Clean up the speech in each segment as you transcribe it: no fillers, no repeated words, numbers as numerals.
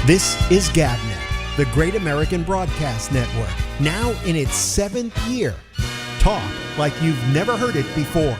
This is GabNet, the Great American Broadcast Network, now in its 7th year. Talk like you've never heard it before.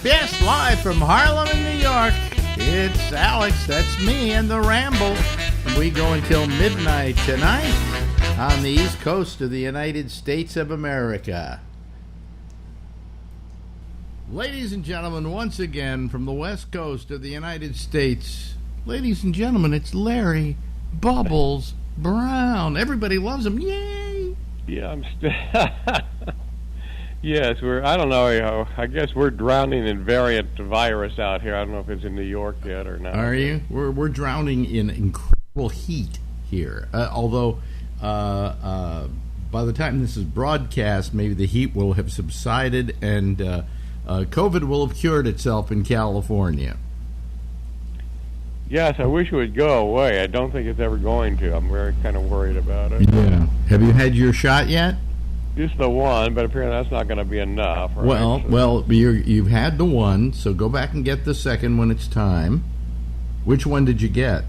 Yes, live from Harlem in New York, it's Alex, that's me, and the Ramble. And we go until midnight tonight on the East Coast of the United States of America. Ladies and gentlemen, once again from the West Coast of the United States, ladies and gentlemen, it's Larry Bubbles Brown. Everybody loves him. Yay! Yeah, yes, I don't know, I guess we're drowning in variant virus out here. I don't know if it's in New York yet or not. Are you? We're drowning in incredible heat here. Although, by the time this is broadcast, maybe the heat will have subsided and COVID will have cured itself in California. Yes, I wish it would go away. I don't think it's ever going to. I'm very kind of worried about it. Yeah. Have you had your shot yet? Just the one, but apparently that's not going to be enough. Right? Well, you've had the one, so go back and get the second when it's time. Which one did you get?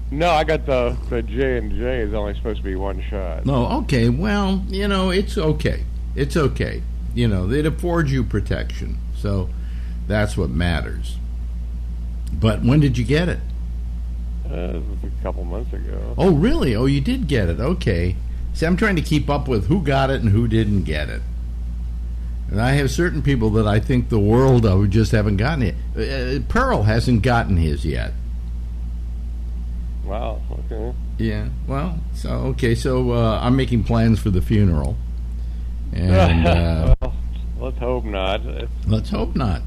No, I got the J&J is only supposed to be one shot. No, okay. Well, it's okay. It's okay. It affords you protection, so that's what matters. But when did you get it? A couple months ago. Oh, really? Oh, you did get it. Okay. See, I'm trying to keep up with who got it and who didn't get it. And I have certain people that I think the world of who just haven't gotten it. Pearl hasn't gotten his yet. Wow, okay. Yeah, well, so I'm making plans for the funeral. And well, let's hope not. Let's hope not,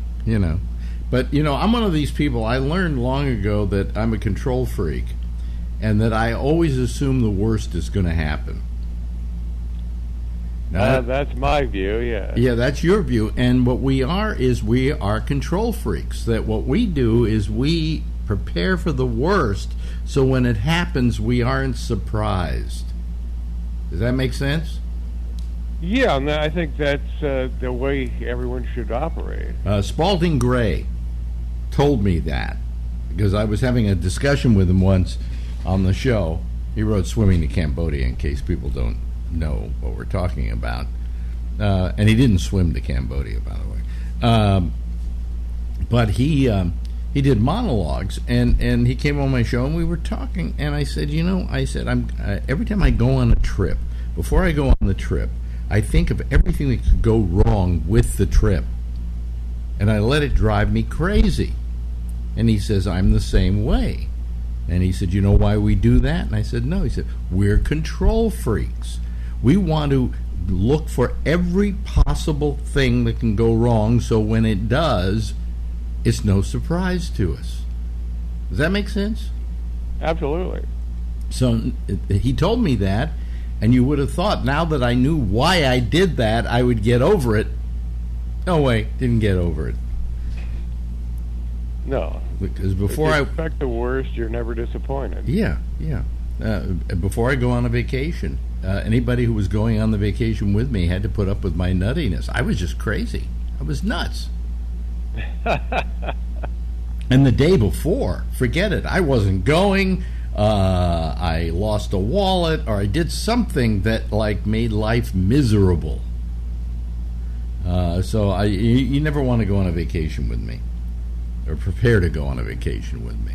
But, I'm one of these people, I learned long ago that I'm a control freak and that I always assume the worst is going to happen. Now, that's my view, yeah. Yeah, that's your view. And what we are is we are control freaks. That what we do is we prepare for the worst, so when it happens, we aren't surprised. Does that make sense? Yeah, and I think that's the way everyone should operate. Spalding Gray told me that because I was having a discussion with him once on the show. He wrote Swimming to Cambodia, in case people don't know what we're talking about. And he didn't swim to Cambodia, by the way. But he did monologues, and he came on my show, and we were talking, and I said, I'm every time I go on a trip, before I go on the trip, I think of everything that could go wrong with the trip, and I let it drive me crazy. And he says, I'm the same way. And he said, you know why we do that? And I said, no. He said, we're control freaks. We want to look for every possible thing that can go wrong, so when it does, it's no surprise to us. Does that make sense? Absolutely. So he told me that, and you would have thought, now that I knew why I did that, I would get over it. No way, didn't get over it. No. Because before if you expect the worst, you're never disappointed. Yeah. Before I go on a vacation, anybody who was going on the vacation with me had to put up with my nuttiness. I was just crazy. I was nuts. And the day before, forget it. I wasn't going. I lost a wallet, or I did something that made life miserable. So you never want to go on a vacation with me, or prepare to go on a vacation with me.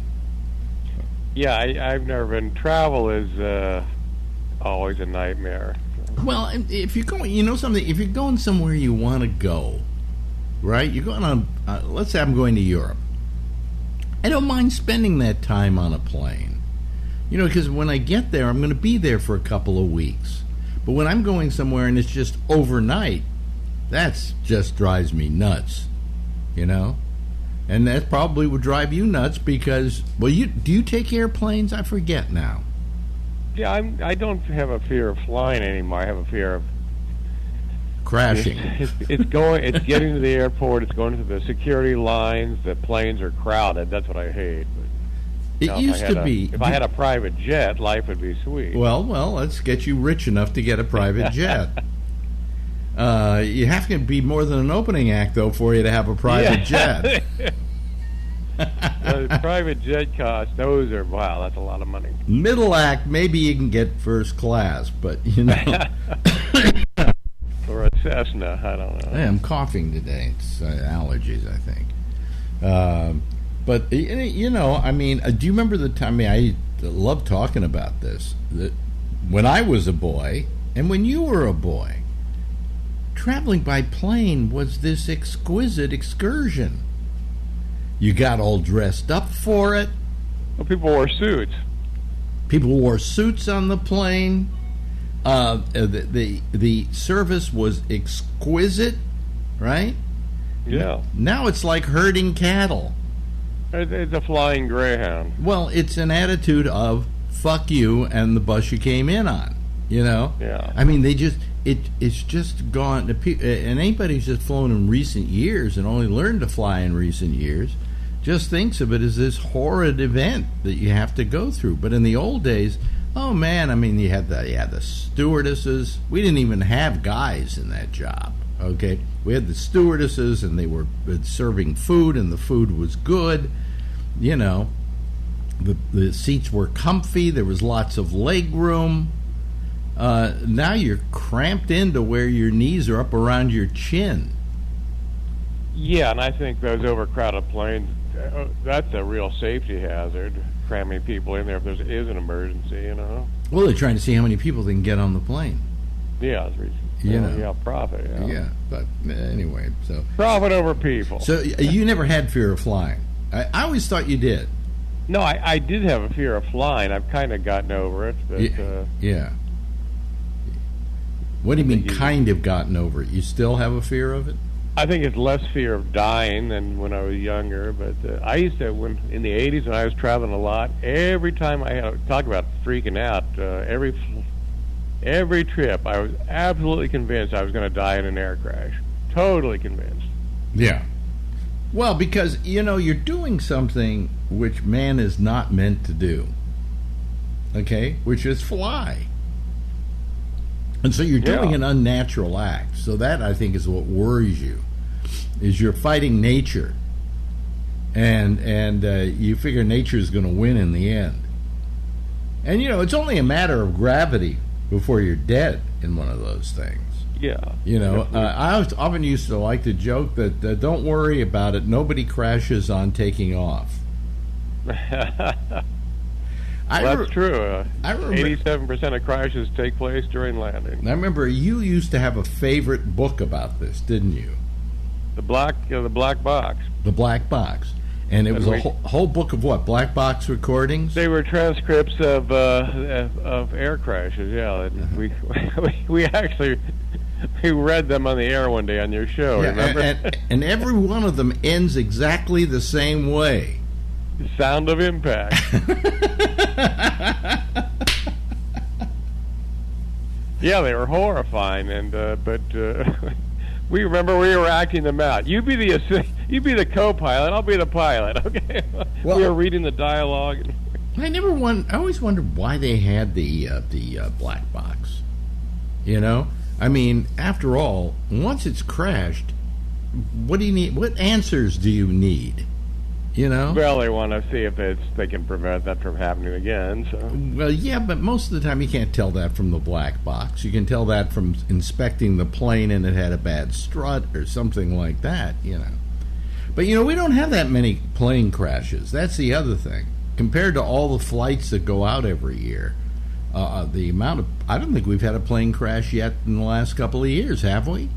Yeah, I've never been. Travel is always a nightmare. Well, if you're going, something. If you're going somewhere you want to go, right? You're going on. Let's say I'm going to Europe. I don't mind spending that time on a plane, because when I get there, I'm going to be there for a couple of weeks. But when I'm going somewhere and it's just overnight, that's just drives me nuts, And that probably would drive you nuts because, do you take airplanes? I forget now. Yeah, I don't have a fear of flying anymore. I have a fear of crashing. It's getting to the airport. It's going to the security lines. The planes are crowded. That's what I hate. It used to be. If I had a private jet, life would be sweet. Well, let's get you rich enough to get a private jet. You have to be more than an opening act, though, for you to have a private jet. The private jet costs, those are, wow, that's a lot of money. Middle act, maybe you can get first class, but, Or a Cessna, I don't know. Hey, I'm coughing today. It's allergies, I think. But, do you remember the time, I love talking about this, that when I was a boy, and when you were a boy, traveling by plane was this exquisite excursion. You got all dressed up for it. Well, people wore suits. People wore suits on the plane. The service was exquisite, right? Yeah. Now it's like herding cattle. It's a flying Greyhound. Well, it's an attitude of fuck you and the bus you came in on. Yeah. I mean, it's just gone. And anybody who's just flown in recent years and only learned to fly in recent years just thinks of it as this horrid event that you have to go through. But in the old days, oh man, I mean, you had the stewardesses. We didn't even have guys in that job. Okay, we had the stewardesses, and they were serving food, and the food was good. The seats were comfy. There was lots of leg room. Now you're cramped into where your knees are up around your chin. Yeah, and I think those overcrowded planes, that's a real safety hazard, cramming people in there if there is an emergency, Well, they're trying to see how many people they can get on the plane. Yeah, profit. Yeah, but anyway, so profit over people. So you never had fear of flying? I always thought you did. No, I did have a fear of flying. I've kind of gotten over it. But, yeah. What do you mean, kind of gotten over it? You still have a fear of it? I think it's less fear of dying than when I was younger. But I used to, in the 80s, when I was traveling a lot, every time I had talk about freaking out, every trip, I was absolutely convinced I was going to die in an air crash. Totally convinced. Yeah. Well, because, you're doing something which man is not meant to do. Okay? Which is fly. And so you're doing an unnatural act. So that, I think, is what worries you, is you're fighting nature. And you figure nature is going to win in the end. And, it's only a matter of gravity before you're dead in one of those things. Yeah. I often used to like to joke that don't worry about it. Nobody crashes on taking off. That's true. I remember 87% of crashes take place during landing. I remember you used to have a favorite book about this, didn't you? The black box. The black box, and it was a whole book of what? Black box recordings. They were transcripts of air crashes. Yeah, and we actually read them on the air one day on your show. Yeah, remember? And every one of them ends exactly the same way. The sound of impact. Yeah, they were horrifying, but we remember we were acting them out. You be the co-pilot, I'll be the pilot. Okay, well, we were reading the dialogue. I always wondered why they had the black box. I mean, after all, once it's crashed, what do you need? What answers do you need? Well, they want to see if they can prevent that from happening again. So. Well, yeah, but most of the time you can't tell that from the black box. You can tell that from inspecting the plane and it had a bad strut or something like that. But we don't have that many plane crashes. That's the other thing. Compared to all the flights that go out every year, the amount of I don't think we've had a plane crash yet in the last couple of years, have we?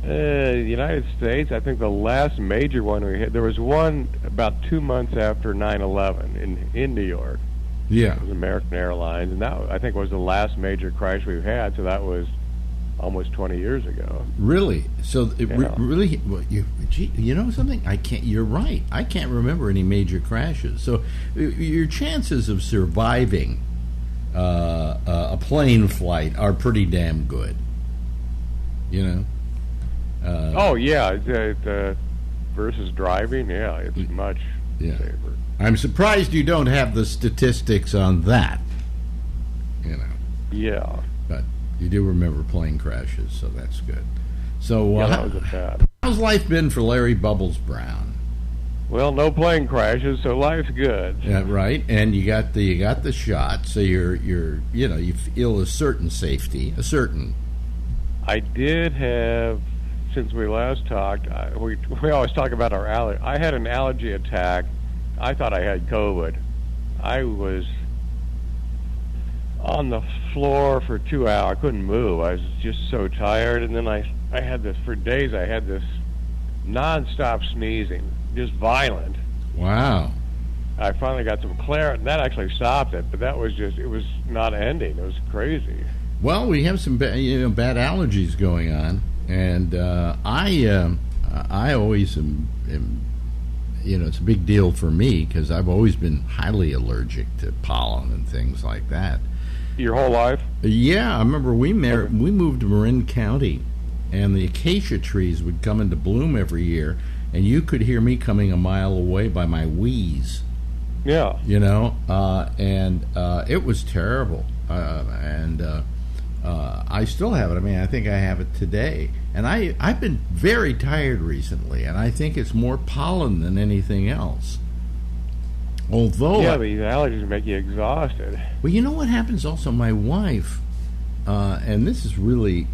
The United States, I think the last major one we had, there was one about 2 months after 9/11 in New York. Yeah. It was American Airlines, and that, I think, was the last major crash we've had, so that was almost 20 years ago. Really? So, really, well, you know something? You're right. I can't remember any major crashes. So, your chances of surviving a plane flight are pretty damn good. You know. Oh yeah, versus driving, yeah, it's much safer. I'm surprised you don't have the statistics on that. You know. Yeah. But you do remember plane crashes, so that's good. So that was a bad. How's life been for Larry Bubbles Brown? Well, no plane crashes, so life's good. Yeah, right. And you got the shot, so you feel a certain safety, a certain. I did have, since we last talked, we always talk about our allergy. I had an allergy attack. I thought I had COVID. I was on the floor for 2 hours. I couldn't move. I was just so tired. And then I had this, for days, I had this nonstop sneezing, just violent. Wow. I finally got some clarity. That actually stopped it, but that was just, it was not ending. It was crazy. Well, we have some bad allergies going on. And I always am, it's a big deal for me because I've always been highly allergic to pollen and things like that. Your whole life? Yeah, I remember we moved to Marin County, and the acacia trees would come into bloom every year, and you could hear me coming a mile away by my wheeze. Yeah. And it was terrible. I still have it. I mean, I think I have it today. And I've been very tired recently, and I think it's more pollen than anything else. Although these allergies make you exhausted. Well, you know what happens also? My wife, and this is really,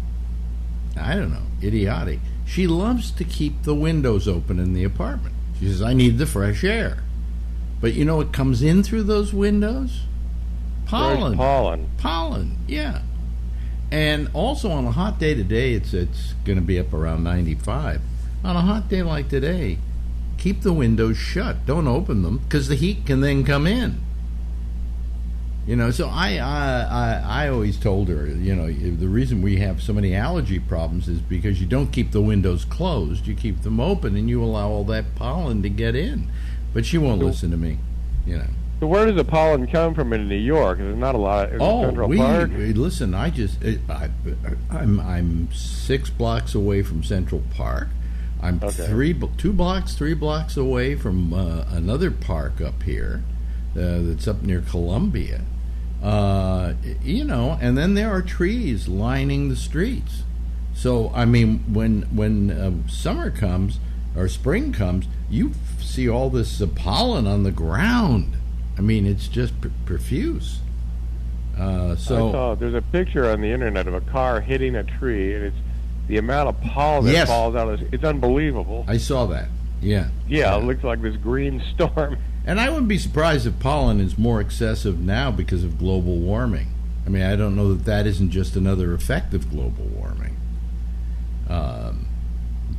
I don't know, idiotic. She loves to keep the windows open in the apartment. She says, I need the fresh air. But you know what comes in through those windows? Pollen. Pollen, yeah. And also on a hot day today, it's going to be up around 95. On a hot day like today, keep the windows shut. Don't open them because the heat can then come in. So I always told her, the reason we have so many allergy problems is because you don't keep the windows closed. You keep them open and you allow all that pollen to get in. But she won't listen to me, So where does the pollen come from in New York? There's not a lot. Central Park? Listen, I'm 6 blocks away from Central Park. I'm 3 blocks away from another park up here that's up near Columbia. And then there are trees lining the streets. So, I mean, when summer comes or spring comes, you see all this pollen on the ground. I mean, it's just profuse. I saw there's a picture on the internet of a car hitting a tree, and it's the amount of pollen that falls out. It's unbelievable. I saw that. Yeah. Yeah, it looks like this green storm. And I wouldn't be surprised if pollen is more excessive now because of global warming. I mean, I don't know that isn't just another effect of global warming.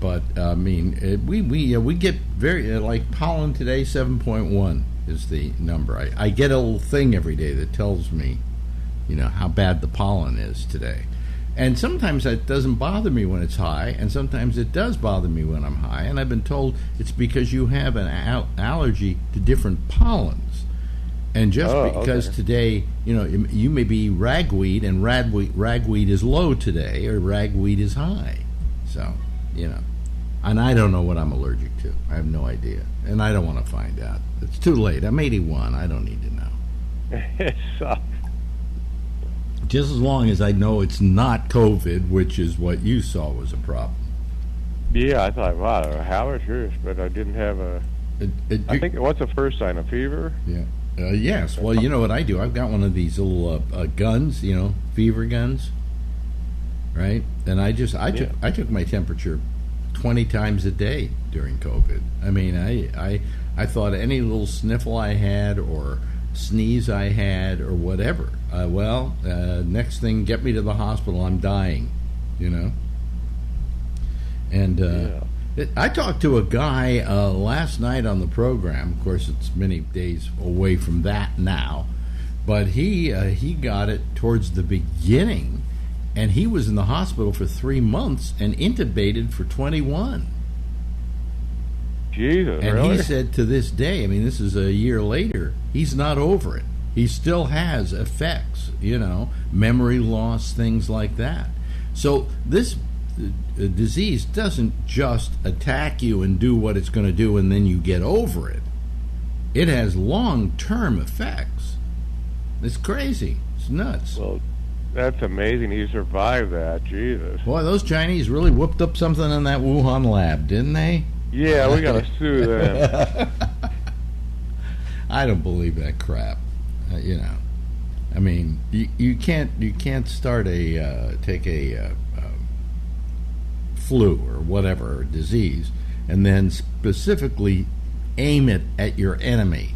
But I mean, we get very like pollen today. 7.1 is the number. I get a little thing every day that tells me, how bad the pollen is today. And sometimes that doesn't bother me when it's high, and sometimes it does bother me when I'm high. And I've been told it's because you have an allergy to different pollens. And just because today, you may be ragweed, and ragweed is low today, or ragweed is high. So, and I don't know what I'm allergic to. I have no idea. And I don't want to find out. It's too late. I'm 81. I don't need to know. It sucks. Just as long as I know it's not COVID, which is what you saw was a problem. Yeah, I thought, wow, I have it, sure, but I didn't have I think, what's the first sign, a fever? Yeah. Yes. Well, you know what I do? I've got one of these little guns, fever guns, right? And I took my temperature 20 times a day during COVID. I mean, I thought any little sniffle I had or sneeze I had or whatever, next thing, get me to the hospital, I'm dying, And I talked to a guy last night on the program. Of course, it's many days away from that now, but he got it towards the beginning, and he was in the hospital for 3 months and intubated for 21. Jesus, and really? He said to this day, I mean, this is a year later, he's not over it. He still has effects, memory loss, things like that. So this a disease doesn't just attack you and do what it's going to do and then you get over it. It has long-term effects. It's crazy. It's nuts. Well, that's amazing he survived that. Jesus. Boy, those Chinese really whooped up something in that Wuhan lab, didn't they? Yeah, we got to sue them. I don't believe that crap. I mean, you can't start take a flu or whatever disease and then specifically aim it at your enemy.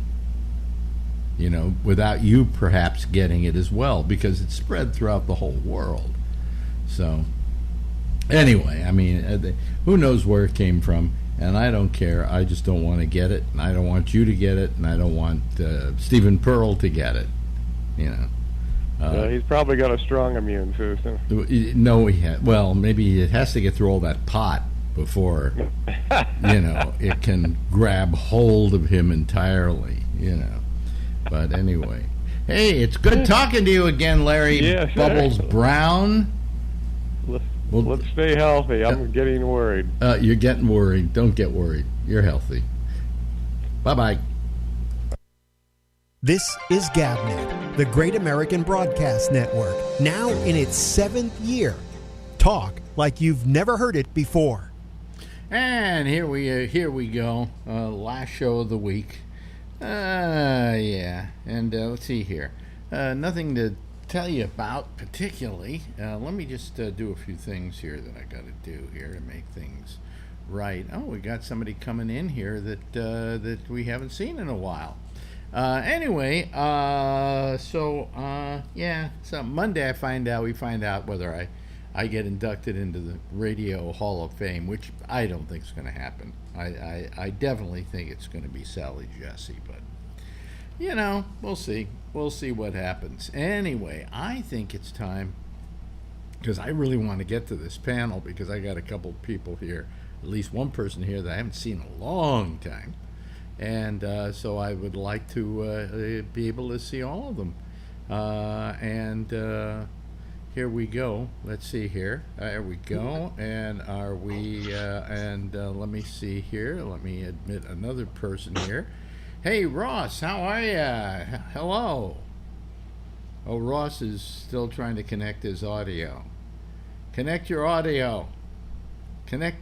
Without you perhaps getting it as well, because it's spread throughout the whole world. So, anyway, I mean, who knows where it came from, and I don't care. I just don't want to get it, and I don't want you to get it, and I don't want Stephen Pearl to get it, He's probably got a strong immune system. No, well, maybe it has to get through all that pot before, it can grab hold of him entirely, But anyway, hey, it's good talking to you again, Larry. Yes, Bubbles Brown. Let's stay healthy. I'm getting worried. You're getting worried. Don't get worried. You're healthy. Bye-bye. This is GabNet, the Great American Broadcast Network, now in its 7th year. Talk like you've never heard it before. And here we go. Last show of the week. Yeah. And let's see here. Nothing to tell you about particularly. Let me just do a few things here that I got to do here to make things right. Oh, we got somebody coming in here that we haven't seen in a while. Anyway, so Monday we find out whether I get inducted into the Radio Hall of Fame, which I don't think is going to happen. I definitely think it's going to be Sally Jesse, but we'll see. We'll see what happens. Anyway, I think it's time, because I really want to get to this panel, because I got a couple of people here, at least one person here that I haven't seen in a long time. And so I would like to be able to see all of them. Here we go. Let's see here. There we go. And are we, let me see here. Let me admit another person here. Hey, Ross, how are you? Hello. Oh, Ross is still trying to connect his audio. Connect your audio. Connect.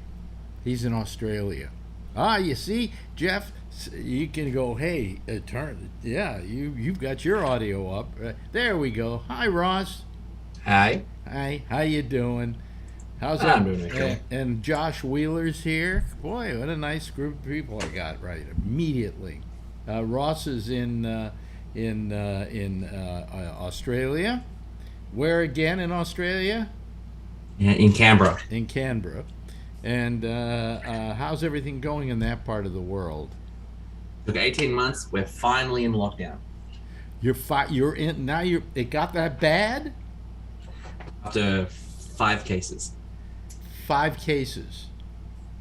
He's in Australia. You see, Jeff, you can go, hey, you've got your audio up. There we go. Hi, Ross. Hi. Hi. How you doing? How's I'm doing okay. And Josh Wheeler's here. Boy, what a nice group of people I got right immediately. Ross is in Australia. Where again in Australia? In Canberra. In Canberra. And how's everything going in that part of the world? Took 18 months. We're finally in lockdown. You're in now. It got that bad? After 5 cases. 5 cases.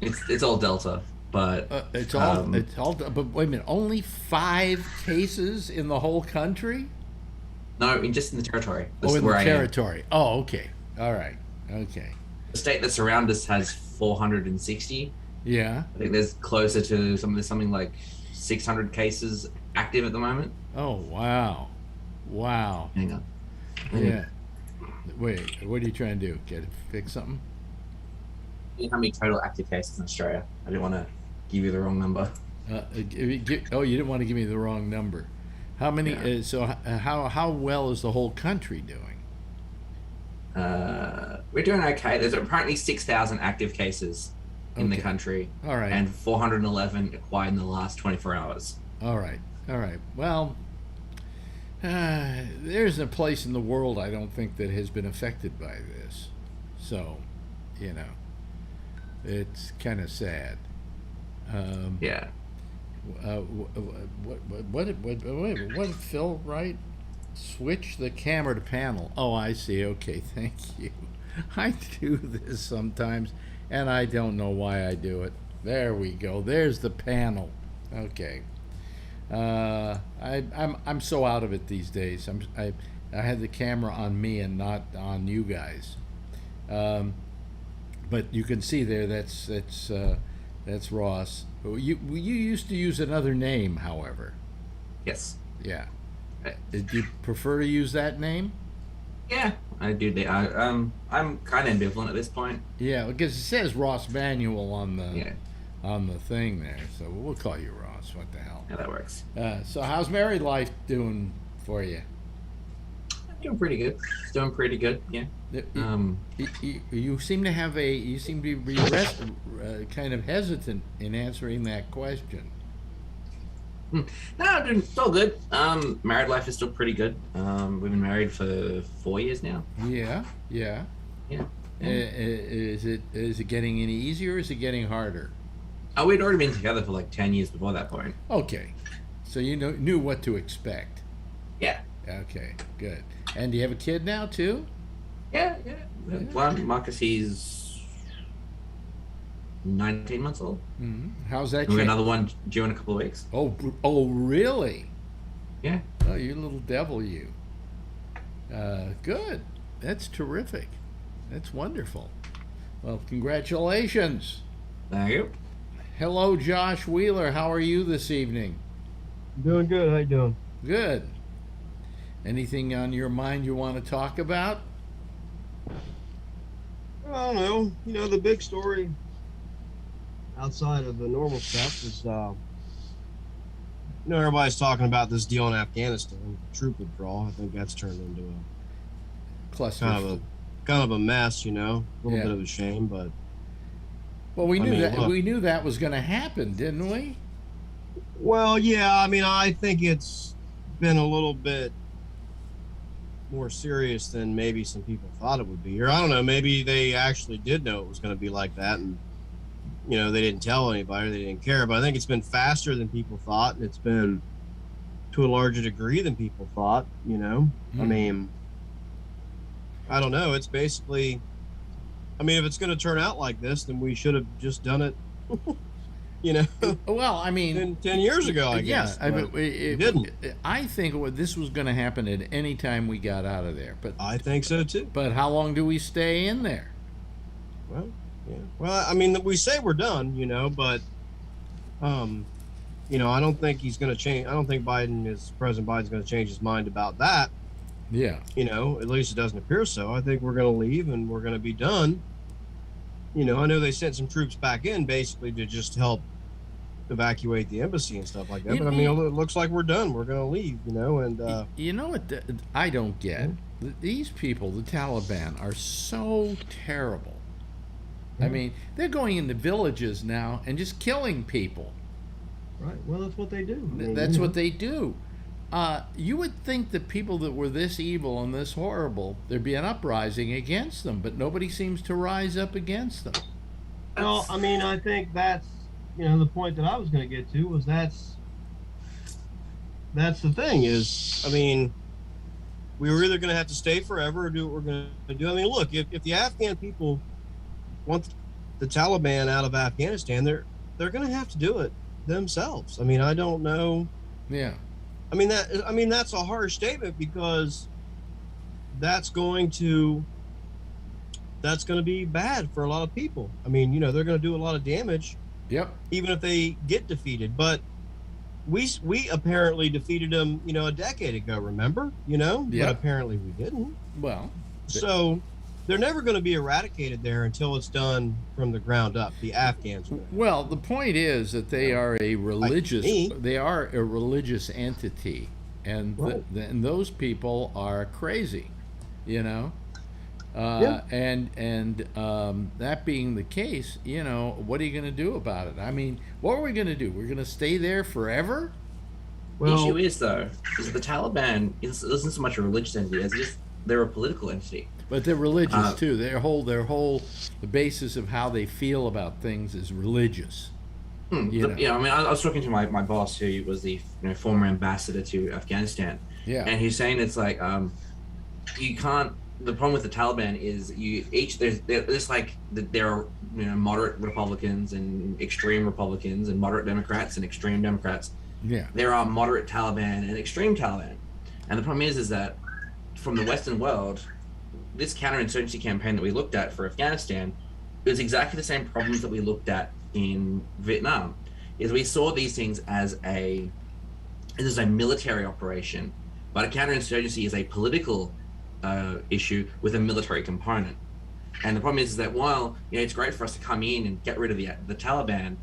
It's all Delta, but it's all. But wait a minute. Only 5 cases in the whole country? No, just in the territory. In the territory. Oh, okay. All right. Okay. The state that surrounds us has 460. Yeah. I think there's closer to something like 600 cases active at the moment. Oh, wow. Wow. Hang on. Yeah. Wait, what are you trying to do? Fix something? How many total active cases in Australia? I didn't want to give you the wrong number. You didn't want to give me the wrong number. How many? Yeah. How well is the whole country doing? We're doing okay. There's apparently 6,000 active cases in the country. All right. And 411 acquired in the last 24 hours. All right. Well, there's a place in the world I don't think that has been affected by this. So, it's kind of sad. Yeah. What did Phil write? Switch the camera to panel. Oh, I see. Okay, thank you. I do this sometimes, and I don't know why I do it. There we go. There's the panel. Okay. I'm so out of it these days. I had the camera on me and not on you guys. But you can see there that's Ross. You used to use another name, however. Yes. Yeah. Did you prefer to use that name? Yeah, I do. I'm kind of ambivalent at this point. Yeah, because it says Ross Manuel on the thing there, so we'll call you Ross. What the hell? Yeah, that works. So how's married life doing for you? Doing pretty good. It's doing pretty good. Yeah. You seem to have be kind of hesitant in answering that question. No, it's all good. Married life is still pretty good. We've been married for 4 years now. Yeah. Is it getting any easier or is it getting harder? Oh, we'd already been together for like 10 years before that point. Okay. So you knew what to expect. Yeah. Okay, good. And do you have a kid now too? Yeah. One, Marcus, he's 19 months old. Mm-hmm. How's that? We got another one due in a couple of weeks. Oh, really? Yeah. Oh, you little devil, you. Good. That's terrific. That's wonderful. Well, congratulations. Thank you. Hello, Josh Wheeler. How are you this evening? Doing good. How you doing? Good. Anything on your mind you want to talk about? I don't know. You know, the big story outside of the normal stuff is, everybody's talking about this deal in Afghanistan, troop withdrawal. I think that's turned into a Cluster. kind of a mess. A little bit of a shame, but well, we knew that was going to happen, didn't we? Well, yeah. I mean, I think it's been a little bit more serious than maybe some people thought it would be. Or I don't know, maybe they actually did know it was going to be like that, and they didn't tell anybody, they didn't care. But I think it's been faster than people thought, and it's been to a larger degree than people thought. I mean, I don't know. It's basically, if it's going to turn out like this, then we should have just done it. Well, I mean, 10 years ago, I guess. Yeah, it didn't. I think this was going to happen at any time we got out of there. But I think so too. But how long do we stay in there? Well, yeah. Well, I mean, we say we're done, but I don't think he's going to change. I don't think President Biden's going to change his mind about that. Yeah. At least it doesn't appear so. I think we're going to leave and we're going to be done. I know they sent some troops back in basically to just help evacuate the embassy and stuff like that. But it looks like we're done. We're going to leave, and you know what I don't get? These people, the Taliban, are so terrible. I mean, they're going into villages now and just killing people. Right. Well, that's what they do. That's what they do. You would think that people that were this evil and this horrible, there'd be an uprising against them, but nobody seems to rise up against them. Well, I mean, I think that's, the point that I was going to get to was that's the thing is, I mean, we were either going to have to stay forever or do what we're going to do. I mean, look, if the Afghan people want the Taliban out of Afghanistan, they're going to have to do it themselves. I mean, I don't know. Yeah. I mean that's a harsh statement because that's going to be bad for a lot of people. I mean, they're going to do a lot of damage. Yep. Even if they get defeated, but we apparently defeated them, a decade ago. Remember, Yeah. But apparently we didn't. Well, so they're never going to be eradicated there until it's done from the ground up. The Afghans are. Well, the point is that they are a religious entity, and Right. and those people are crazy, Yeah. And that being the case, what are you going to do about it? I mean, what are we going to do? We're going to stay there forever? The issue is the Taliban isn't so much a religious entity as they're a political entity. But they're religious too. The basis of how they feel about things is religious. I mean, I was talking to my boss, who was the former ambassador to Afghanistan. Yeah. And he's saying it's like you can't. The problem with the Taliban is there are moderate Republicans and extreme Republicans and moderate Democrats and extreme Democrats. Yeah. There are moderate Taliban and extreme Taliban, and the problem is that from the Western world, this counterinsurgency campaign that we looked at for Afghanistan it was exactly the same problems that we looked at in Vietnam. Is we saw these things as a military operation, but a counterinsurgency is a political issue with a military component. And the problem is that while it's great for us to come in and get rid of the Taliban,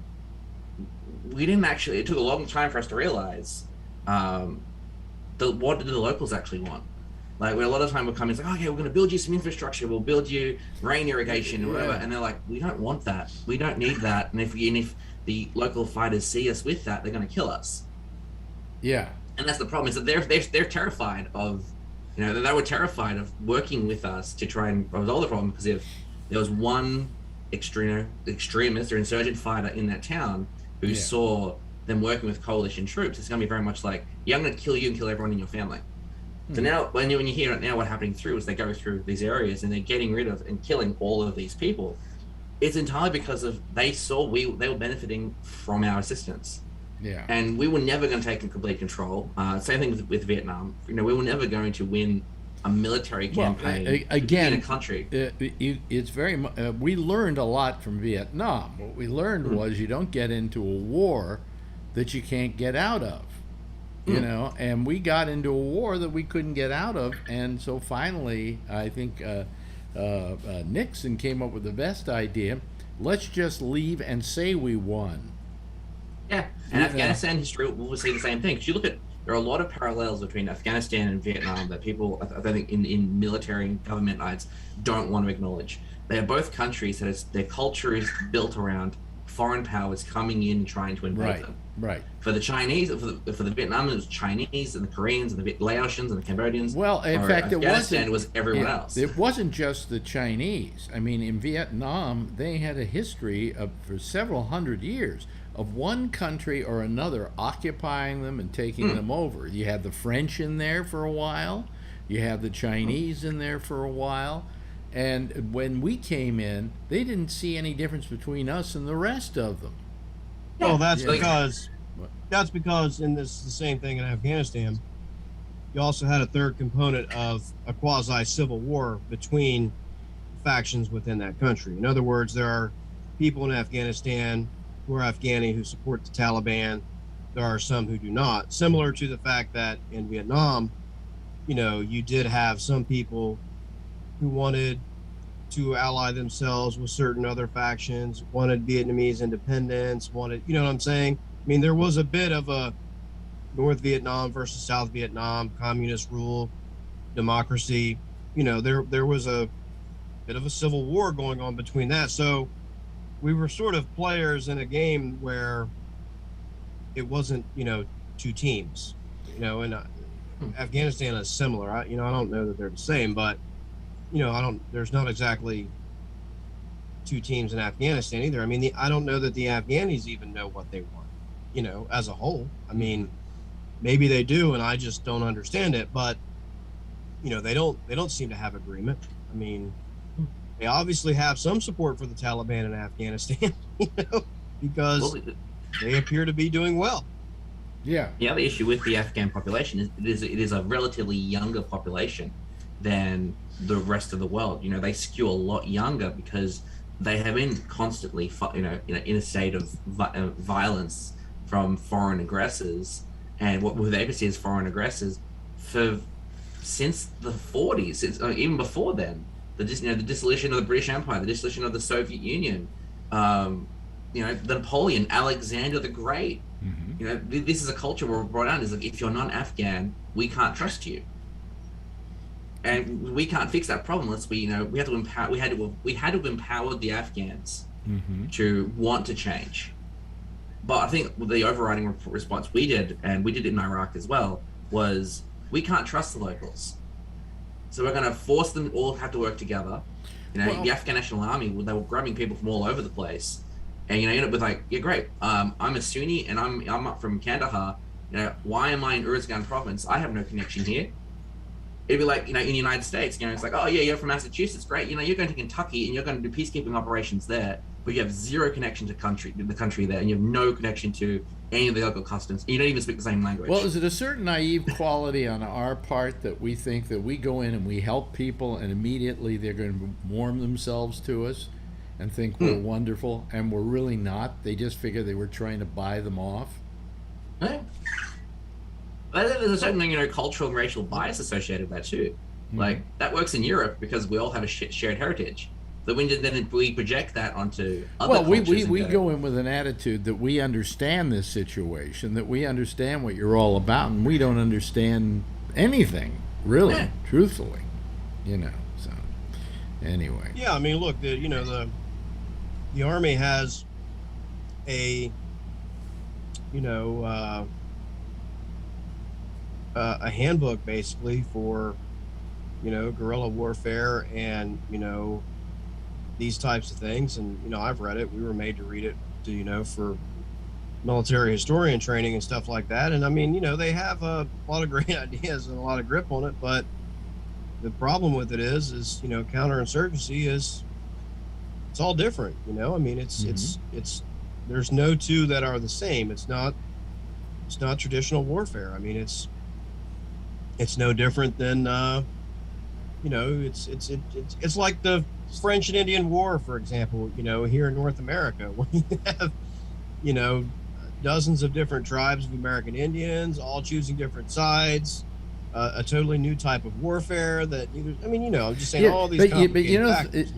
we didn't actually. It took a long time for us to realize what did the locals actually want. Like, a lot of time we'll come in, it's like, okay, we're going to build you some infrastructure, we'll build you rain irrigation or whatever, and they're like, we don't want that, we don't need that, and if the local fighters see us with that, they're going to kill us. Yeah. And that's the problem, is that they're terrified of, they were terrified of working with us to try and resolve the problem, because if there was one extremist or insurgent fighter in that town who saw them working with coalition troops, it's going to be very much like, yeah, I'm going to kill you and kill everyone in your family. So now, when you hear it now, what's happening through is they go through these areas and they're getting rid of and killing all of these people. It's entirely because of they were benefiting from our assistance. Yeah. And we were never going to take complete control. Same thing with Vietnam. We were never going to win a military campaign in a country. It's very. We learned a lot from Vietnam. What we learned was you don't get into a war that you can't get out of. And we got into a war that we couldn't get out of, and so finally, I think Nixon came up with the best idea: let's just leave and say we won. Yeah, and Afghanistan history will say the same thing. Because you look at, there are a lot of parallels between Afghanistan and Vietnam that people, I think, in military and government eyes, don't want to acknowledge. They are both countries that their culture is built around foreign powers coming in and trying to invade them. Right. For the Chinese, for the Vietnamese, it was Chinese and the Koreans and the Laotians and the Cambodians. Well, in fact, Afghanistan was everyone else. It wasn't just the Chinese. I mean, in Vietnam, they had a history for several hundred years of one country or another occupying them and taking them over. You had the French in there for a while. You had the Chinese in there for a while. And when we came in, they didn't see any difference between us and the rest of them. Well, that's because in the same thing in Afghanistan, you also had a third component of a quasi-civil war between factions within that country. In other words, there are people in Afghanistan who are Afghani who support the Taliban. There are some who do not. Similar to the fact that in Vietnam, you did have some people who wanted to ally themselves with certain other factions, wanted Vietnamese independence, wanted, you know what I'm saying? I mean, there was a bit of a North Vietnam versus South Vietnam, communist rule, democracy. There was a bit of a civil war going on between that. So we were sort of players in a game where it wasn't, two teams, and Afghanistan is similar. I don't know that they're the same, but there's not exactly two teams in Afghanistan either. I mean, I don't know that the Afghanis even know what they want, as a whole. I mean, maybe they do, and I just don't understand it, but, they don't seem to have agreement. I mean, they obviously have some support for the Taliban in Afghanistan, because they appear to be doing well. Yeah. The other issue with the Afghan population is it is a relatively younger population than the rest of the world. They skew a lot younger because they have been constantly, in a state of violence from foreign aggressors, and what they perceive as foreign aggressors since the 40s, since even before then. The dissolution of the British Empire, the dissolution of the Soviet Union, the Napoleon, Alexander the Great. Mm-hmm. This is a culture where we're brought down. Is like, if you're non-Afghan, we can't trust you. And we can't fix that problem unless we had to empower the Afghans to want to change. But I think the overriding response we did, and we did it in Iraq as well, was we can't trust the locals. So we're going to force them all have to work together. The Afghan National Army, they were grabbing people from all over the place, and you end up with like, yeah, great. I'm a Sunni and I'm up from Kandahar. Why am I in Uruzgan province? I have no connection here. It'd be like, in the United States, it's like, oh yeah, you're from Massachusetts, great. You're going to Kentucky and you're going to do peacekeeping operations there, but you have zero connection to the country there, and you have no connection to any of the local customs. You don't even speak the same language. Well, is it a certain naive quality on our part that we think that we go in and we help people and immediately they're going to warm themselves to us? and think we're wonderful, and we're really not. They just figure they were trying to buy them off. Yeah. There's a certain, cultural and racial bias associated with that too. Like that works in Europe because we all have a shared heritage. So then we project that onto other cultures. Well, we go in with an attitude that we understand this situation, that we understand what you're all about, and we don't understand anything, really, truthfully, So, anyway. Yeah, I mean, look, the Army has a handbook basically for guerrilla warfare and these types of things, and I've read it. We were made to read it to for military historian training and stuff like that. And I mean, they have a lot of great ideas and a lot of grip on it, but the problem with it is counterinsurgency is it's all different. I mean, it's there's no two that are the same. It's not traditional warfare. I mean, it's no different than it's like the French and Indian War, for example, here in North America, when you have, dozens of different tribes of American Indians all choosing different sides, a totally new type of warfare that, I'm just saying all these complicated factors.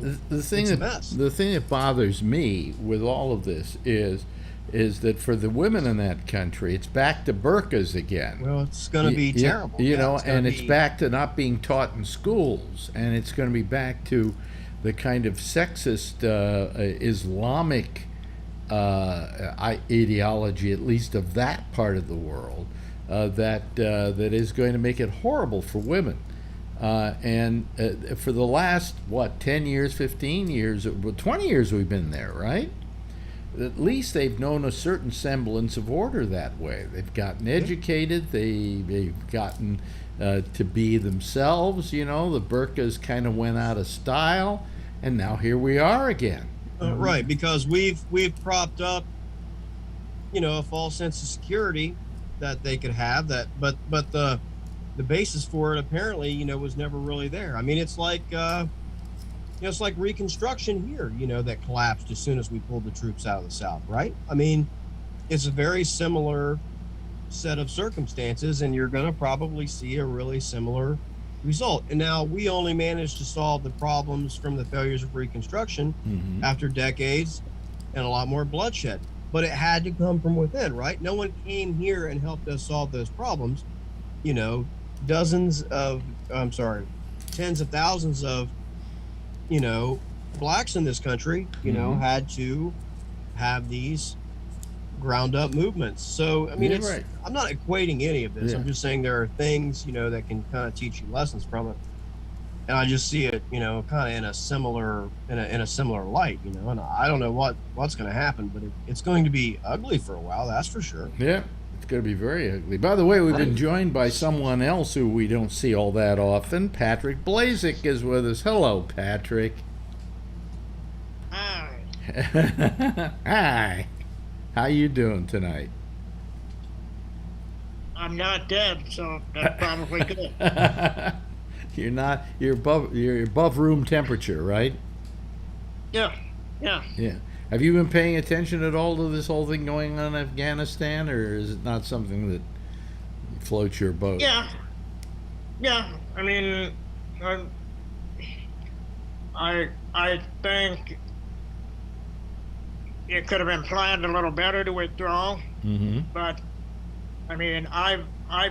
The thing that bothers me with all of this is that for the women in that country, it's back to burqas again. Well, it's going to be terrible. It's back to not being taught in schools, and it's going to be back to the kind of sexist Islamic ideology, at least of that part of the world, that is going to make it horrible for women. And for the last, 10 years, 15 years, 20 years we've been there, right? At least they've known a certain semblance of order that way. They've gotten educated. They've gotten to be themselves. The burqas kind of went out of style, and now here we are again. Right, because we've propped up, a false sense of security that they could have. But the basis for it apparently, was never really there. I mean, it's like. It's like Reconstruction here, that collapsed as soon as we pulled the troops out of the South, right? I mean, it's a very similar set of circumstances, and you're going to probably see a really similar result. And now we only managed to solve the problems from the failures of Reconstruction after decades and a lot more bloodshed. But it had to come from within, right? No one came here and helped us solve those problems. Tens of thousands of blacks in this country, had to have these ground up movements. So, I mean, I'm not equating any of this. I'm just saying there are things, that can kind of teach you lessons from it. And I just see it, kind of in a similar light, and I don't know what's going to happen, but it's going to be ugly for a while. That's for sure. Yeah. It's going to be very ugly. By the way, we've been joined by someone else who we don't see all that often. Patrick Blazik is with us. Hello, Patrick. Hi. Hi. How you doing tonight? I'm not dead, so that's probably good. You're not. You're above room temperature, right? Yeah. Have you been paying attention at all to this whole thing going on in Afghanistan, or is it not something that floats your boat? Yeah. I mean, I think it could have been planned a little better to withdraw. But I mean, I've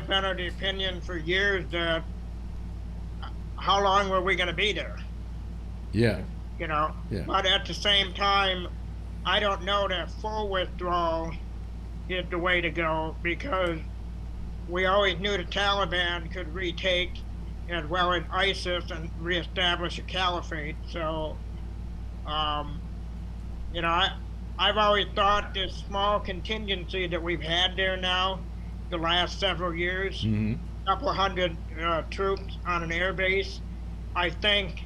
been of the opinion for years that how long were we going to be there? Yeah. But at the same time, I don't know that full withdrawal is the way to go, because we always knew the Taliban could retake as well as ISIS and reestablish a caliphate. So, I've always thought this small contingency that we've had there now, the last several years, a couple of hundred troops on an air base, I think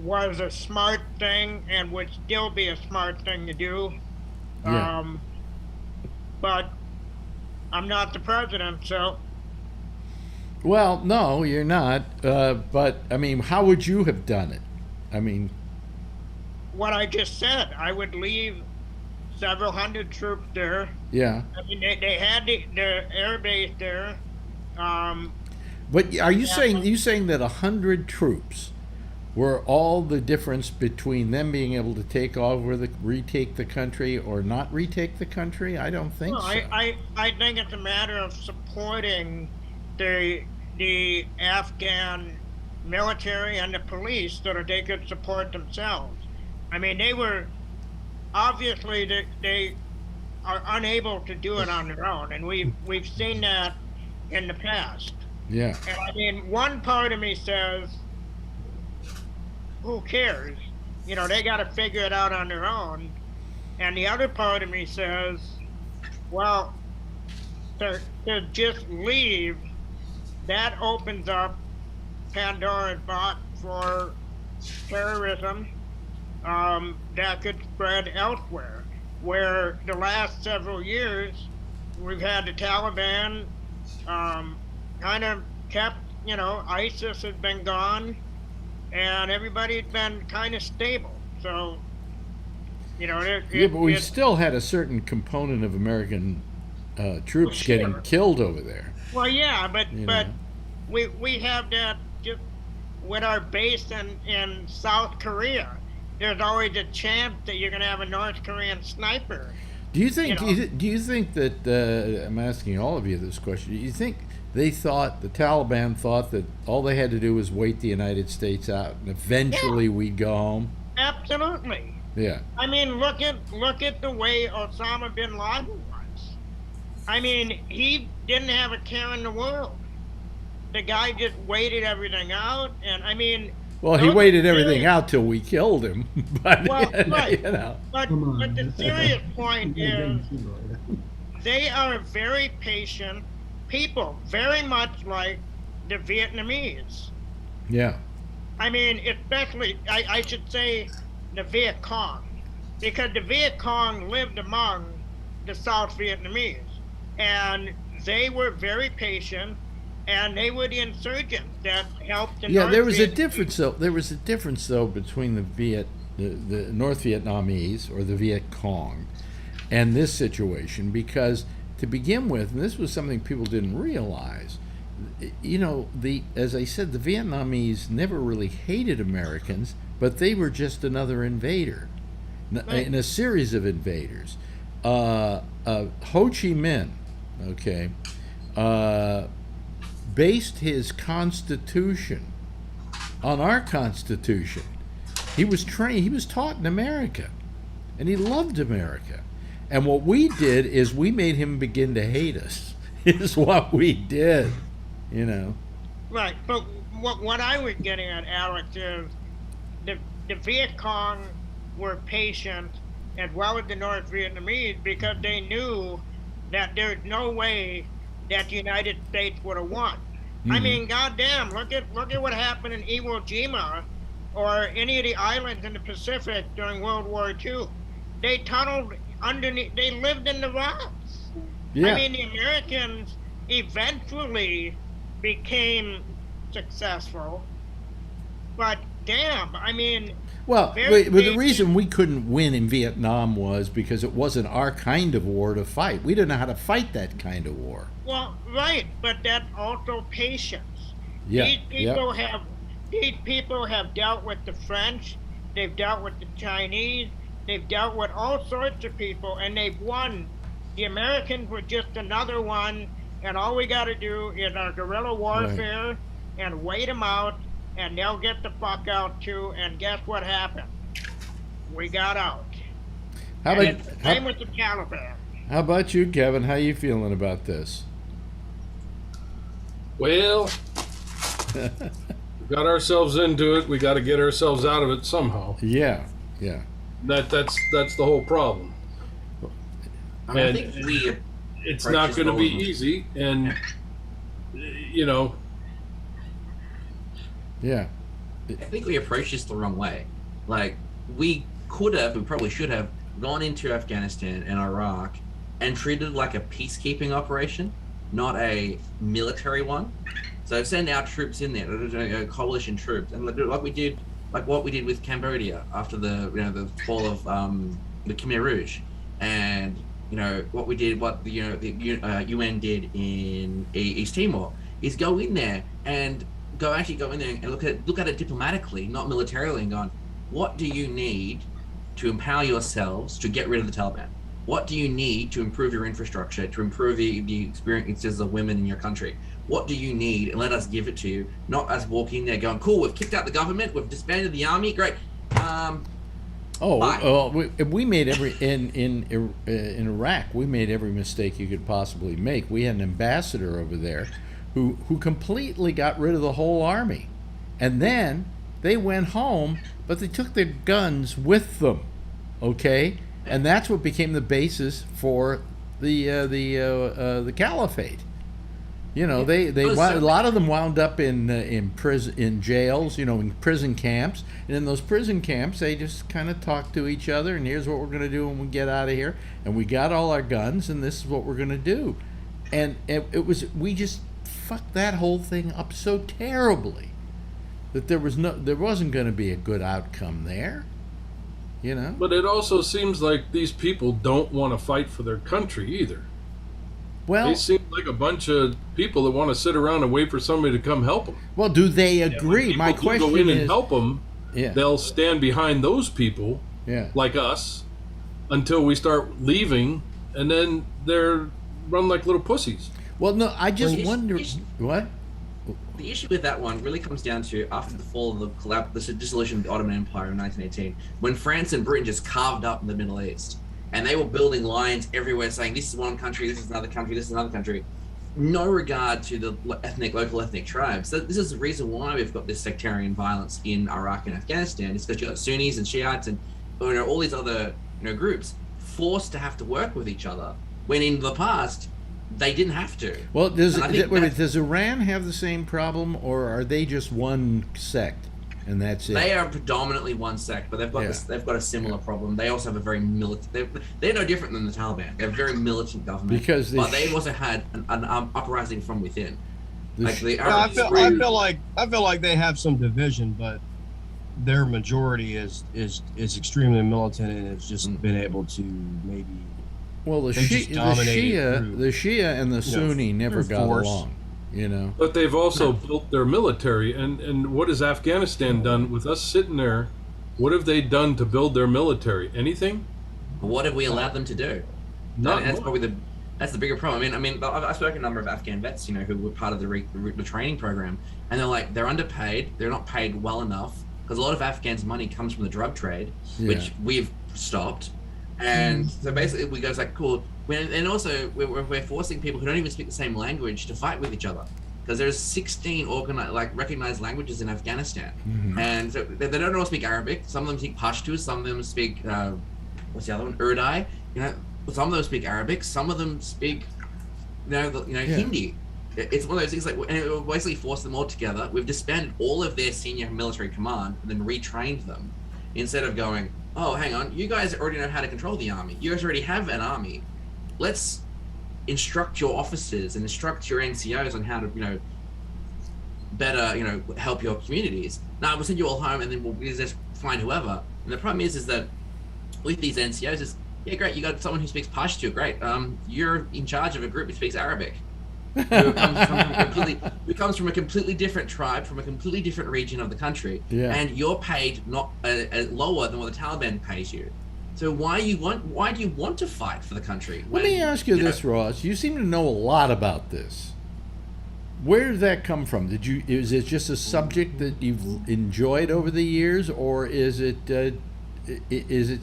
was a smart thing and would still be a smart thing to do. But I'm not the president, so. Well, no, you're not. But I mean, how would you have done it? I mean, what I just said. I would leave several hundred troops there. Yeah. I mean, they had the air base there. But are you saying that 100 troops were all the difference between them being able to retake the country or not retake the country? I don't think so. I think it's a matter of supporting the Afghan military and the police so that they could support themselves. I mean, they were obviously they are unable to do it on their own, and we've seen that in the past. Yeah. And I mean, one part of me says, who cares? You know, they got to figure it out on their own. And the other part of me says, well, to just leave, that opens up Pandora's box for terrorism that could spread elsewhere. Where the last several years, we've had the Taliban kind of kept, you know, ISIS has been gone, and everybody's been kind of stable. So, you know, but we've still had a certain component of American troops getting killed over there. Well, yeah, but we have that just with our base in South Korea. There's always a chance that you're going to have a North Korean sniper. Do you think? Do you think that I'm asking all of you this question? Do you think the Taliban thought that all they had to do was wait the United States out, and eventually we'd go home? Absolutely. Yeah. I mean, look at the way Osama bin Laden was. I mean, he didn't have a care in the world. The guy just waited everything out, and I mean. Well, he waited everything out till we killed him. But, right. You know. But the serious point is they are very patient people, very much like the Vietnamese. Yeah. I mean, especially, I should say the Viet Cong, because the Viet Cong lived among the South Vietnamese, and they were very patient. And they were the insurgents that helped. There was a difference though. There was a difference though between the North Vietnamese or the Viet Cong, and this situation, because to begin with, and this was something people didn't realize. You know, as I said, the Vietnamese never really hated Americans, but they were just another invader, in a series of invaders. Ho Chi Minh, okay. Based his constitution on our constitution. He was trained, he was taught in America, and he loved America. And what we did is we made him begin to hate us, is what we did, you know. Right, but what I was getting at, Alex, is the Viet Cong were patient as well as the North Vietnamese because they knew that there's no way that the United States would have won. Mm-hmm. I mean, goddamn, look at what happened in Iwo Jima or any of the islands in the Pacific during World War II. They tunneled underneath, they lived in the rocks. Yeah. I mean, the Americans eventually became successful, but damn, I mean... Well, the reason we couldn't win in Vietnam was because it wasn't our kind of war to fight. We didn't know how to fight that kind of war. Well, right, but that's also patience. Yeah. These people have dealt with the French, they've dealt with the Chinese, they've dealt with all sorts of people, and they've won. The Americans were just another one, and all we got to do is our guerrilla warfare and wait them out, and they'll get the fuck out too. And guess what happened? We got out. Same with the Taliban. How about you, Kevin? How you feeling about this? Well, we got ourselves into it. We got to get ourselves out of it somehow. Yeah. That's the whole problem. I think it's not going to be easy, and you know. Yeah. I think we approached this the wrong way. Like, we probably should have gone into Afghanistan and Iraq and treated it like a peacekeeping operation, not a military one. So send our troops in there, coalition troops, and like we did like what we did with Cambodia after the fall of the Khmer Rouge, and what the UN did in East Timor is go in there and go in there and look at it diplomatically, not militarily, and going, what do you need to empower yourselves to get rid of the Taliban? What do you need to improve your infrastructure, to improve the experiences of women in your country? What do you need? And let us give it to you, not us walking there going, cool, we've kicked out the government, we've disbanded the army, great. We made in Iraq, we made every mistake you could possibly make. We had an ambassador over there who completely got rid of the whole army. And then they went home, but they took their guns with them, okay? And that's what became the basis for the caliphate. A lot of them wound up in prison, in jails, in prison camps. And in those prison camps, they just kind of talked to each other, and here's what we're going to do when we get out of here. And we got all our guns, and this is what we're going to do. And we just fucked that whole thing up so terribly that there wasn't going to be a good outcome there. But it also seems like these people don't want to fight for their country either. Well, they seem like a bunch of people that want to sit around and wait for somebody to come help them. Well, do they agree? My question is, go in and help them. Yeah. They'll stand behind those people, like us, until we start leaving, and then they're run like little pussies. Well, no, I just wonder what. The issue with that one really comes down to after the fall of the dissolution of the Ottoman Empire in 1918, when France and Britain just carved up in the Middle East, and they were building lines everywhere saying, this is one country, this is another country, this is another country. No regard to the local ethnic tribes. So this is the reason why we've got this sectarian violence in Iraq and Afghanistan. It's because you've got Sunnis and Shiites and all these other groups forced to have to work with each other, when in the past, they didn't have to. Well, does Iran have the same problem, or are they just one sect and that's it? They are predominantly one sect, but they've got a similar problem. They also have a very militant. They're no different than the Taliban. They're a very militant government, but they also had an uprising from within. I feel like they have some division, but their majority is extremely militant and has just been able to maybe. Well, the Shia and the Sunni never got along, But they've also built their military, and what has Afghanistan done with us sitting there? What have they done to build their military? Anything? What have we allowed them to do? That's probably that's the bigger problem. I mean, I've spoken to a number of Afghan vets, who were part of the training program, and they're like, they're underpaid. They're not paid well enough because a lot of Afghans' money comes from the drug trade, which we've stopped. And so basically we go like, cool. And also we're forcing people who don't even speak the same language to fight with each other, because there's 16 recognized languages in Afghanistan, and so they don't all speak Arabic. Some of them speak Pashto. Some of them speak what's the other one? Urdu. Some of them speak Arabic. Some of them speak Hindi. It's one of those things and it basically forced them all together. We've disbanded all of their senior military command and then retrained them, instead of going, oh, hang on, you guys already know how to control the army. You guys already have an army. Let's instruct your officers and instruct your NCOs on how to, better, help your communities. Now, we'll send you all home and then we'll just find whoever. And the problem is that with these NCOs, great, you got someone who speaks Pashto, great. You're in charge of a group who speaks Arabic. Who comes from a completely different tribe, from a completely different region of the country, and you're paid not lower than what the Taliban pays you. So why do you want to fight for the country? Let me ask you this, Ross. You seem to know a lot about this. Where did that come from? Is it just a subject that you've enjoyed over the years, or is it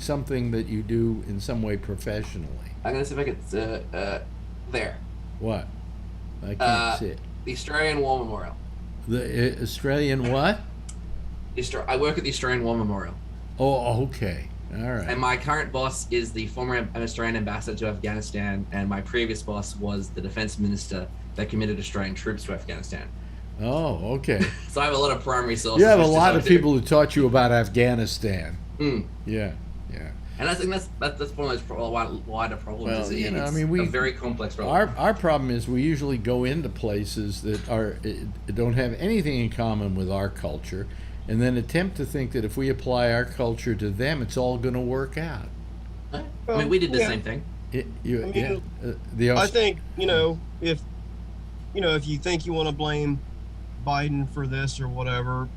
something that you do in some way professionally? I'm gonna see if I can. There. What? I can't see it. The Australian War Memorial. The Australian what? I work at the Australian War Memorial. Oh, okay. All right. And my current boss is the former Australian ambassador to Afghanistan, and my previous boss was the defense minister that committed Australian troops to Afghanistan. Oh, okay. So I have a lot of primary sources. You have a lot of people who taught you about Afghanistan. Yeah. And I think that's one of those wider problems. Well, it's a very complex problem. Our problem is we usually go into places that don't have anything in common with our culture, and then attempt to think that if we apply our culture to them, it's all going to work out. I mean, we did the same thing. I think, if you think you want to blame Biden for this or whatever,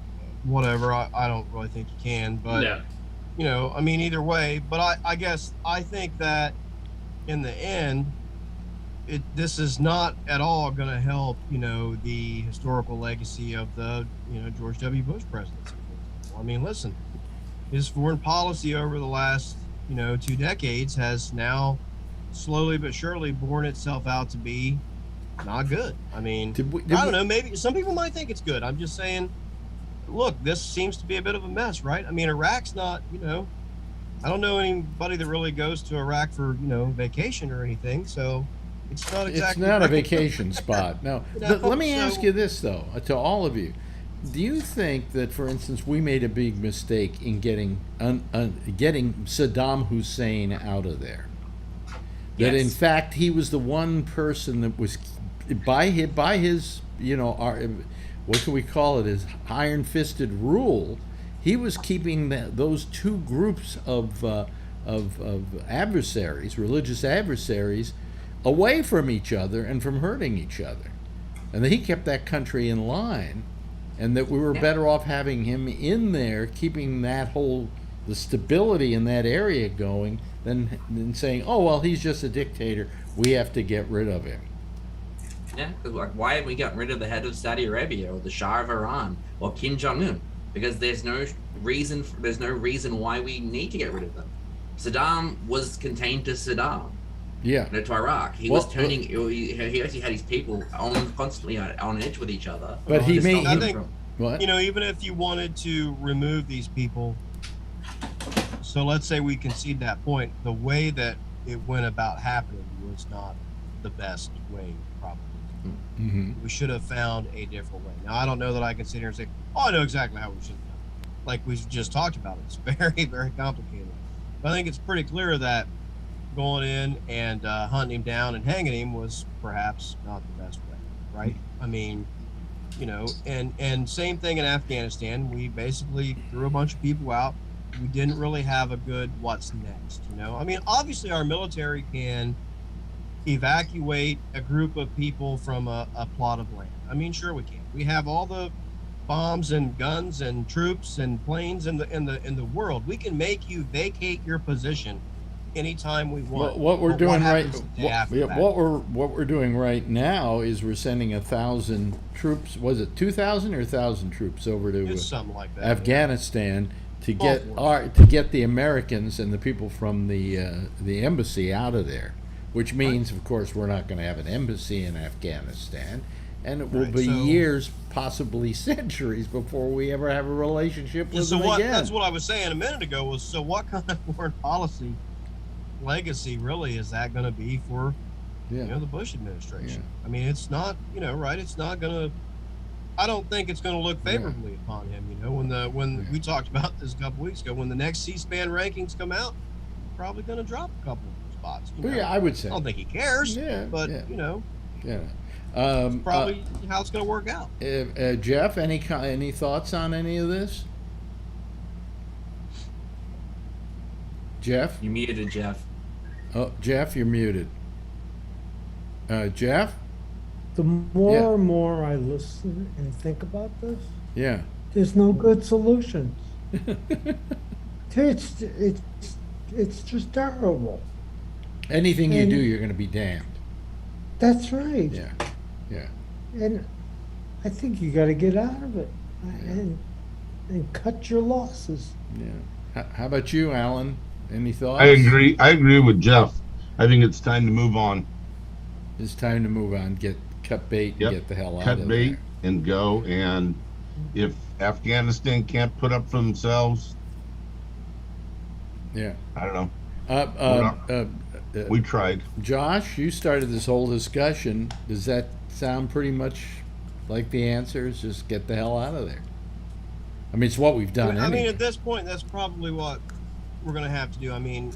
I don't really think you can, but either way, but I guess I think that in the end, this is not at all going to help, the historical legacy of the, George W. Bush presidency. I mean, listen, his foreign policy over the last, 2 decades has now slowly but surely borne itself out to be not good. I mean, I don't know, maybe some people might think it's good. I'm just saying, look, this seems to be a bit of a mess, right? I mean, Iraq's not, I don't know anybody that really goes to Iraq for, vacation or anything, so it's not exactly... It's not a vacation spot, no. Let me ask you this, though, to all of you. Do you think that, for instance, we made a big mistake in getting Saddam Hussein out of there? That, in fact, he was the one person that was, by his what can we call it, his iron-fisted rule, he was keeping those two groups of adversaries, religious adversaries, away from each other and from hurting each other. And that he kept that country in line, and that we were better off having him in there, keeping the stability in that area going, than saying, oh, well, he's just a dictator, we have to get rid of him. Yeah, because why have we gotten rid of the head of Saudi Arabia or the Shah of Iran or Kim Jong-un? Because there's no reason why we need to get rid of them. Saddam was contained to Saddam. Yeah. To Iraq. He actually had his people constantly on edge with each other. But I think, even if you wanted to remove these people, so let's say we concede that point, the way that it went about happening was not the best way, probably. Mm-hmm. We should have found a different way. Now, I don't know that I can sit here and say, oh, I know exactly how we should have done it. Like we just talked about, it's very, very complicated. But I think it's pretty clear that going in and hunting him down and hanging him was perhaps not the best way, right? I mean, and same thing in Afghanistan. We basically threw a bunch of people out. We didn't really have a good what's next, I mean, obviously our military can evacuate a group of people from a plot of land. I mean, sure we can. We have all the bombs and guns and troops and planes in the world. We can make you vacate your position anytime we want. What we're doing right now is we're sending 1,000 troops. Was it 2,000 or 1,000 troops over to something like that, Afghanistan to get the Americans and the people from the embassy out of there. Which means, of course, we're not going to have an embassy in Afghanistan, and it will be years, possibly centuries, before we ever have a relationship with them again. That's what I was saying a minute ago. Was so what kind of foreign policy legacy really is that going to be for the Bush administration? I mean, it's not right. It's not going to. I don't think it's going to look favorably upon him. When we talked about this a couple weeks ago, when the next C-SPAN rankings come out, probably going to drop a couple spots. I would say. I don't think he cares. But probably how it's going to work out. Jeff, any thoughts on any of this? Jeff, you muted, Jeff. Oh, Jeff, you're muted. Jeff. The more and more I listen and think about this, there's no good solutions. It's just terrible. Anything you do, you're going to be damned. That's right. Yeah. And I think you got to get out of it and cut your losses. Yeah. How about you, Alan? Any thoughts? I agree with Jeff. I think it's time to move on. It's time to move on. Cut bait and get the hell out of there. Cut bait and go. And if Afghanistan can't put up for themselves, I don't know. We tried. Josh, you started this whole discussion. Does that sound pretty much like the answer is just get the hell out of there? I mean, it's what we've done. I mean, at this point, that's probably what we're going to have to do. I mean,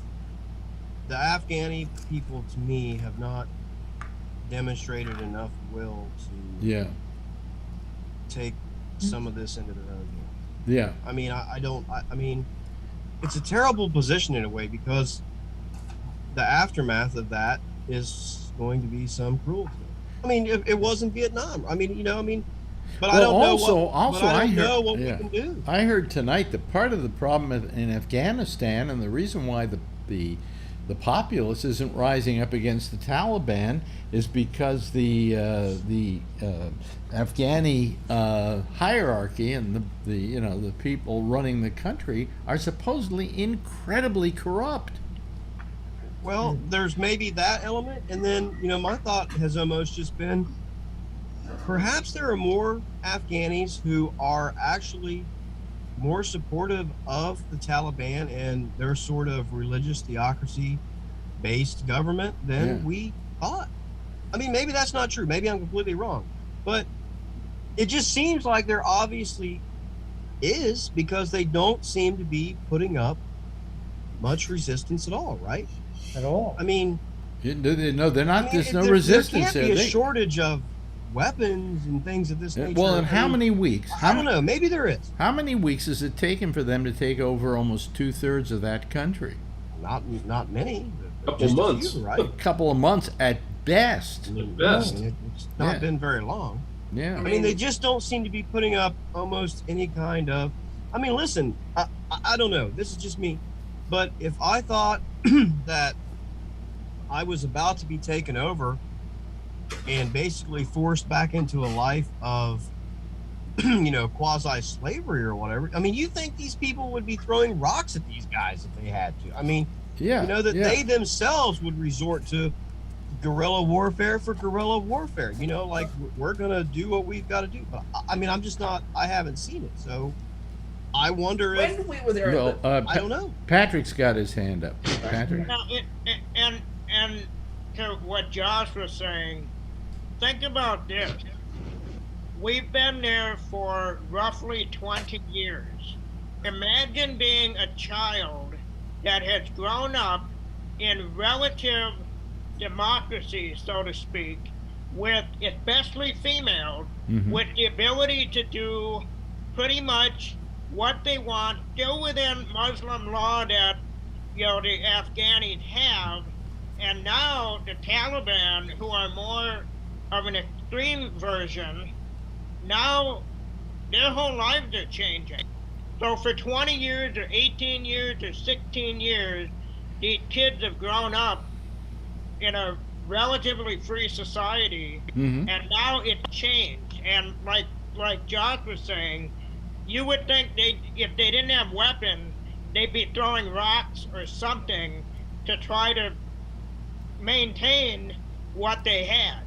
the Afghani people, to me, have not demonstrated enough will to take some of this into their own hands. Yeah. I mean, I mean, it's a terrible position in a way, because the aftermath of that is going to be some cruelty. I mean, if it wasn't Vietnam, I mean, but well, I don't know what we can do. I heard tonight that part of the problem in Afghanistan, and the reason why the populace isn't rising up against the Taliban, is because the Afghani hierarchy and the people running the country are supposedly incredibly corrupt. Well, there's maybe that element, and then my thought has almost just been, perhaps there are more Afghanis who are actually more supportive of the Taliban and their sort of religious theocracy-based government than we thought. I mean, maybe that's not true. Maybe I'm completely wrong. But it just seems like there obviously is, because they don't seem to be putting up much resistance at all, right? At all. I mean... No, they're not. There's no resistance there. There can't be a shortage of weapons and things of this nature. Well, in how many weeks? I don't know. Maybe there is. How many weeks has it taken for them to take over almost 2/3 of that country? Not many. A couple months, right? A couple of months at best. At best. It's not been very long. Yeah. I mean, they just don't seem to be putting up almost any kind of... I mean, listen, I don't know. This is just me. But if I thought that I was about to be taken over and basically forced back into a life of, quasi-slavery or whatever, I mean, you think these people would be throwing rocks at these guys if they had to? I mean, they themselves would resort to guerrilla warfare for guerrilla warfare. Like, we're going to do what we've got to do. But, I mean, I haven't seen it. So I wonder if... When we were there... I don't know. Patrick's got his hand up. Patrick? Now, and to what Josh was saying, think about this. We've been there for roughly 20 years. Imagine being a child that has grown up in relative democracy, so to speak, with, especially females, with the ability to do pretty much what they want, still within Muslim law that, the Afghanis have. And now the Taliban, who are more of an extreme version, now their whole lives are changing. So for 20 years or 18 years or 16 years, these kids have grown up in a relatively free society, and now it's changed. And like Josh was saying, you would think if they didn't have weapons, they'd be throwing rocks or something to try to maintain what they had.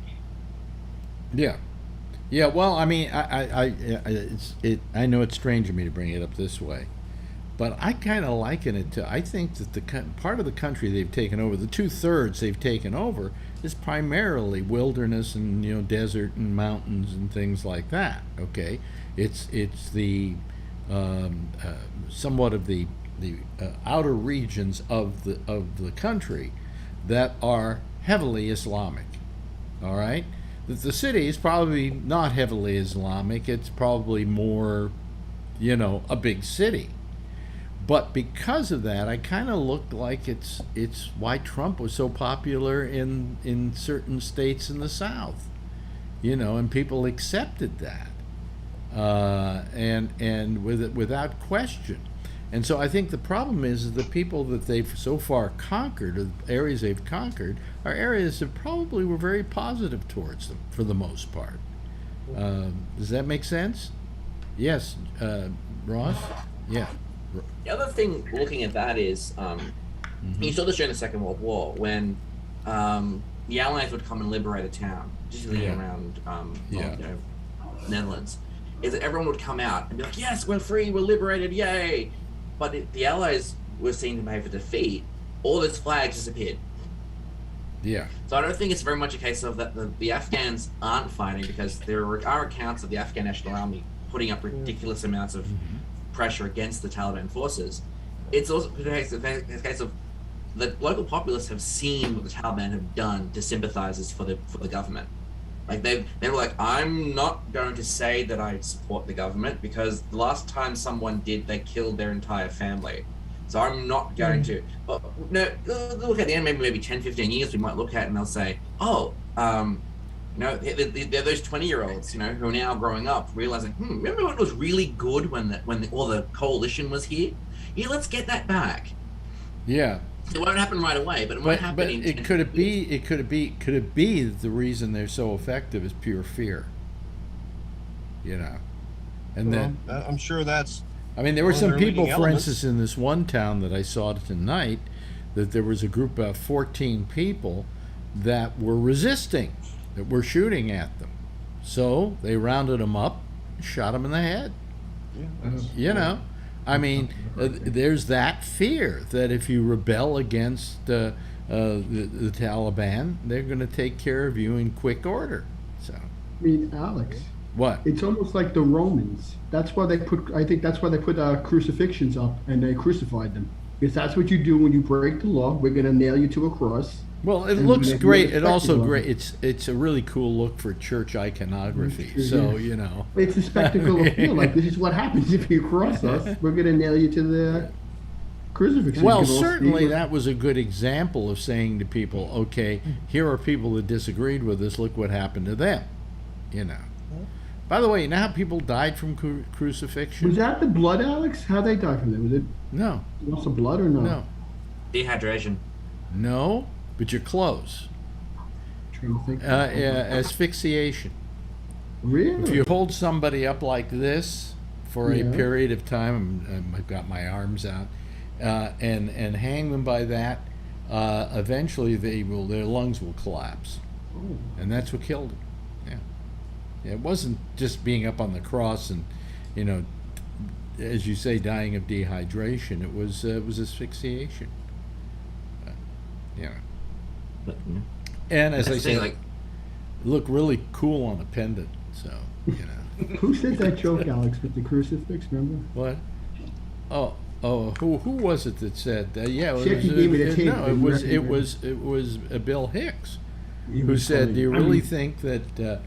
Yeah. Well, I mean, I know it's strange of me to bring it up this way, but I kind of liken it to, I think that the part of the country they've taken over, the 2/3 they've taken over, is primarily wilderness and desert and mountains and things like that. Okay, it's the somewhat of the outer regions of the country that are heavily Islamic. All right, the city is probably not heavily Islamic. It's probably more, a big city. But because of that, I kind of looked like it's why Trump was so popular in certain states in the South, and people accepted that, and without question. And so I think the problem is the people that they've so far conquered, or the areas they've conquered, are areas that probably were very positive towards them for the most part. Does that make sense? Yes, Ross? Yeah. The other thing looking at that is, you saw this during the Second World War when the Allies would come and liberate a town, particularly around Netherlands, is that everyone would come out and be like, yes, we're free, we're liberated, yay! But the Allies were seen to pay for defeat. All those flags disappeared. Yeah. So I don't think it's very much a case of that the Afghans aren't fighting, because there are accounts of the Afghan National Army putting up ridiculous amounts of pressure against the Taliban forces. It's also a case of the local populace have seen what the Taliban have done to sympathizers for the government. Like they were like, I'm not going to say that I support the government because the last time someone did, they killed their entire family. So I'm not going to. But no, look at the end, maybe 10, 15 years, we might look at it and they'll say, oh, they're those 20-year-olds, who are now growing up, realizing, remember when it was really good when all the coalition was here? Yeah, let's get that back. Yeah. It won't happen right away, but it might happen. But it could it be that the reason they're so effective is pure fear. And then I'm sure that's. I mean, there were some people, for instance, in this one town that I saw tonight, that there was a group of 14 people that were resisting, that were shooting at them. So they rounded them up, shot them in the head. Yeah, I mean, there's that fear that if you rebel against the Taliban, they're going to take care of you in quick order. So, I mean, Alex, what? It's almost like the Romans. That's why they put. I think that's why they put crucifixions up and they crucified them, because that's what you do when you break the law. We're going to nail you to a cross. Well, it looks great. It also great. It's a really cool look for church iconography. So it's a spectacle of feel like this is what happens if you cross us. We're going to nail you to the crucifix. Well, certainly that was a good example of saying to people, okay, here are people that disagreed with us. Look what happened to them. By the way, you know how people died from crucifixion? Was that the blood, Alex? How they died from it? Was it no loss of blood or no? No. Dehydration. No. But you're close. Asphyxiation. Really? If you hold somebody up like this for a period of time, I've got my arms out, and hang them by that, eventually their lungs will collapse, and that's what killed them. Yeah, it wasn't just being up on the cross and, as you say, dying of dehydration. It was asphyxiation. And as I say, look really cool on a pendant. So Who said that joke, Alex, with the crucifix? Remember what? Oh, who was it that said that? Yeah, it was Bill Hicks, who said, "Do you really think that the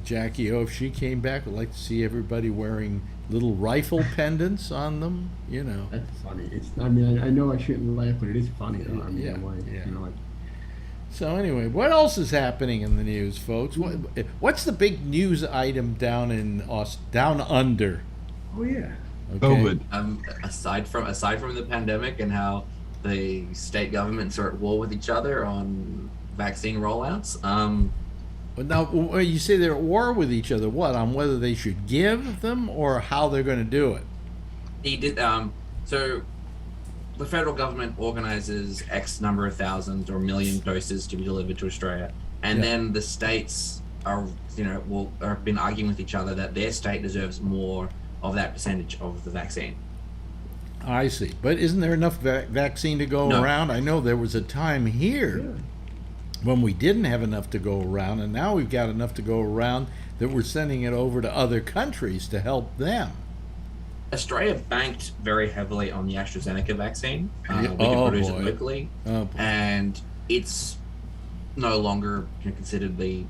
Jackie O, if she came back, would like to see everybody wearing little rifle pendants on them?" That's funny. I know I shouldn't laugh, but it is funny. So anyway, what else is happening in the news, folks? What's the big news item down under? Oh yeah, okay. COVID. Aside from the pandemic and how the state governments are at war with each other on vaccine rollouts. But now you say they're at war with each other. What, on whether they should give them or how they're going to do it? He did. So the federal government organizes X number of thousands or million doses to be delivered to Australia, and then the states are, have been arguing with each other that their state deserves more of that percentage of the vaccine. I see. But isn't there enough vaccine to go around? I know there was a time here when we didn't have enough to go around, and now we've got enough to go around that we're sending it over to other countries to help them. Australia banked very heavily on the AstraZeneca vaccine. We can produce it locally, and it's no longer considered the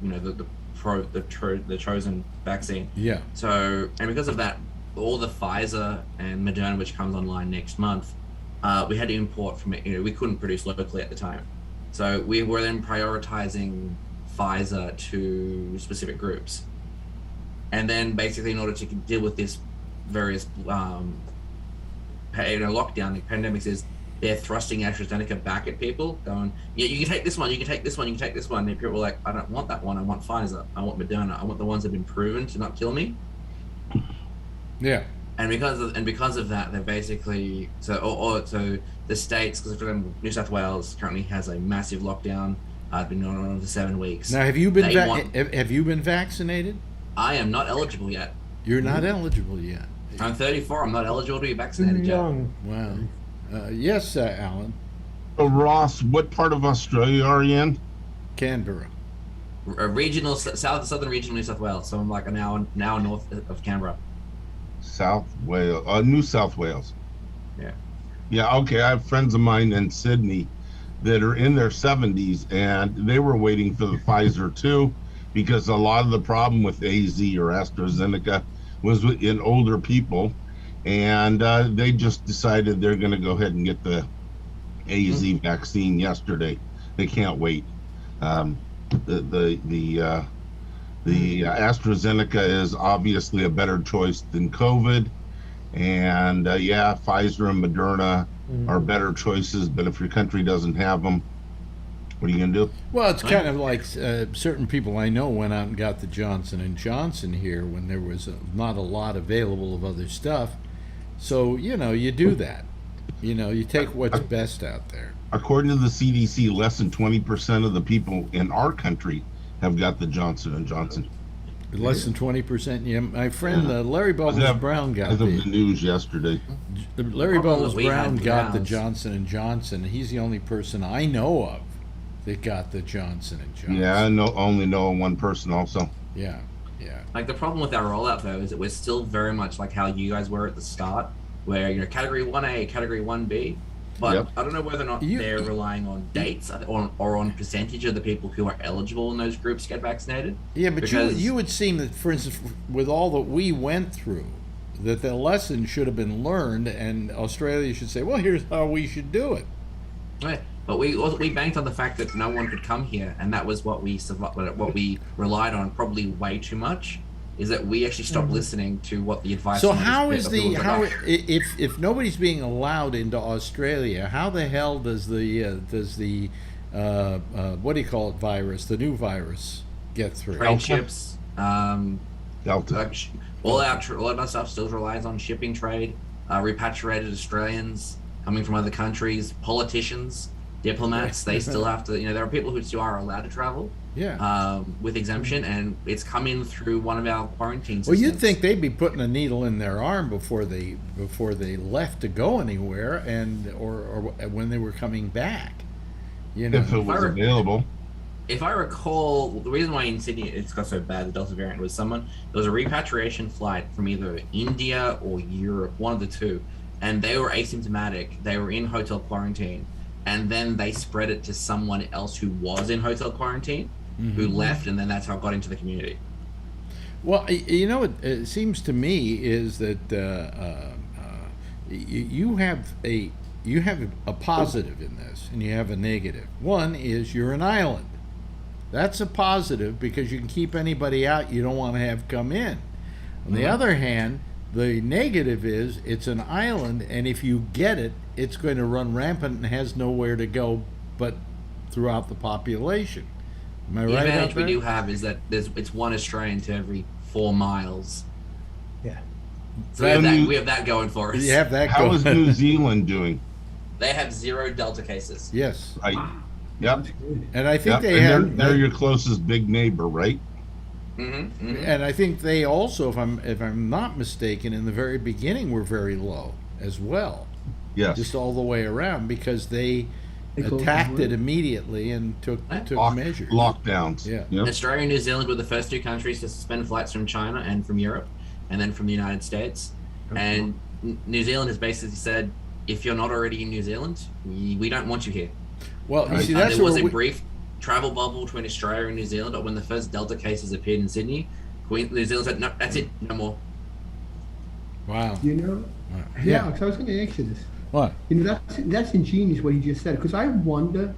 chosen vaccine. Yeah. So, and because of that, all the Pfizer and Moderna, which comes online next month, we had to import from it. We couldn't produce locally at the time, so we were then prioritizing Pfizer to specific groups, and then basically in order to deal with this various lockdown, the pandemic is they're thrusting AstraZeneca back at people, going, yeah, you can take this one, you can take this one, you can take this one. And people were like, I don't want that one, I want Pfizer, I want Moderna, I want the ones that have been proven to not kill me. Yeah. And because of that, they're basically so the states, because for example, New South Wales currently has a massive lockdown. It's been going on for 7 weeks. Now, have you been vaccinated? I am not eligible yet. You're not eligible yet. I'm 34. I'm not eligible to be vaccinated yet. Wow. Yes, Alan. Ross, what part of Australia are you in? Canberra. Regional southern region, New South Wales. So I'm like an hour north of Canberra. New South Wales. Yeah. Yeah. Okay. I have friends of mine in Sydney that are in their 70s, and they were waiting for the Pfizer too. because a lot of the problem with AZ or AstraZeneca was in older people, and they just decided they're going to go ahead and get the AZ vaccine yesterday. They can't wait. The AstraZeneca is obviously a better choice than COVID, and Pfizer and Moderna are better choices. But if your country doesn't have them, what are you going to do? Well, it's kind of like certain people I know went out and got the Johnson & Johnson here when there was not a lot available of other stuff. So, you do that. You take what's best out there. According to the CDC, less than 20% of the people in our country have got the Johnson & Johnson. Less than 20%. Yeah, my friend Larry Bubbles Brown got as of the news yesterday. Larry Bubbles Brown got the Johnson & Johnson. He's the only person I know of that got the Johnson & Johnson. Yeah, I only know one person also. Yeah. Like, the problem with our rollout, though, is that we're still very much like how you guys were at the start, where, Category 1A, Category 1B. But I don't know whether or not they're relying on dates or on percentage of the people who are eligible in those groups get vaccinated. Yeah, but you would seem that, for instance, with all that we went through, that the lesson should have been learned, and Australia should say, well, here's how we should do it. Right. But we banked on the fact that no one could come here, and that was what we relied on probably way too much. Is that we actually stopped listening to what the advice. So if nobody's being allowed into Australia, how the hell does the what do you call it virus, the new virus, get through? Trade ships, Delta. All our stuff still relies on shipping trade. Repatriated Australians coming from other countries, politicians, diplomats, they still have to. There are people who still are allowed to travel. Yeah. With exemption, and it's come in through one of our quarantine systems. Well, you'd think they'd be putting a needle in their arm before they left to go anywhere, or when they were coming back. If it was available. If I recall, the reason why in Sydney it's got so bad, the Delta variant, was there was a repatriation flight from either India or Europe, one of the two, and they were asymptomatic. They were in hotel quarantine, and then they spread it to someone else who was in hotel quarantine. Who left, and then that's how it got into the community. Well, it seems to me is that you have a positive in this, and you have a negative. One is you're an island. That's a positive because you can keep anybody out you don't want to have come in. On the other hand, the negative is it's an island, and if you get it, it's going to run rampant and has nowhere to go but throughout the population. Am I right? The advantage we do have is that it's one Australian to every 4 miles. Yeah. So we have that going for us. You have that. How is New Zealand doing? They have 0 Delta cases. Yes. Right. Yep. And I think they're your closest big neighbor, right? And I think they also, if I'm not mistaken, in the very beginning were very low as well. Yes. Just all the way around because they attacked it immediately and took measures. Lockdowns. Yeah. Yep. Australia and New Zealand were the first 2 countries to suspend flights from China and from Europe, and then from the United States. And New Zealand has basically said, if you're not already in New Zealand, we don't want you here. Well, you see, that's there was a brief travel bubble between Australia and New Zealand, but when the first Delta cases appeared in Sydney, New Zealand said, no, that's it, no more. Wow. Yeah, because I was going to ask you this. What? That's ingenious what he just said, because I wonder,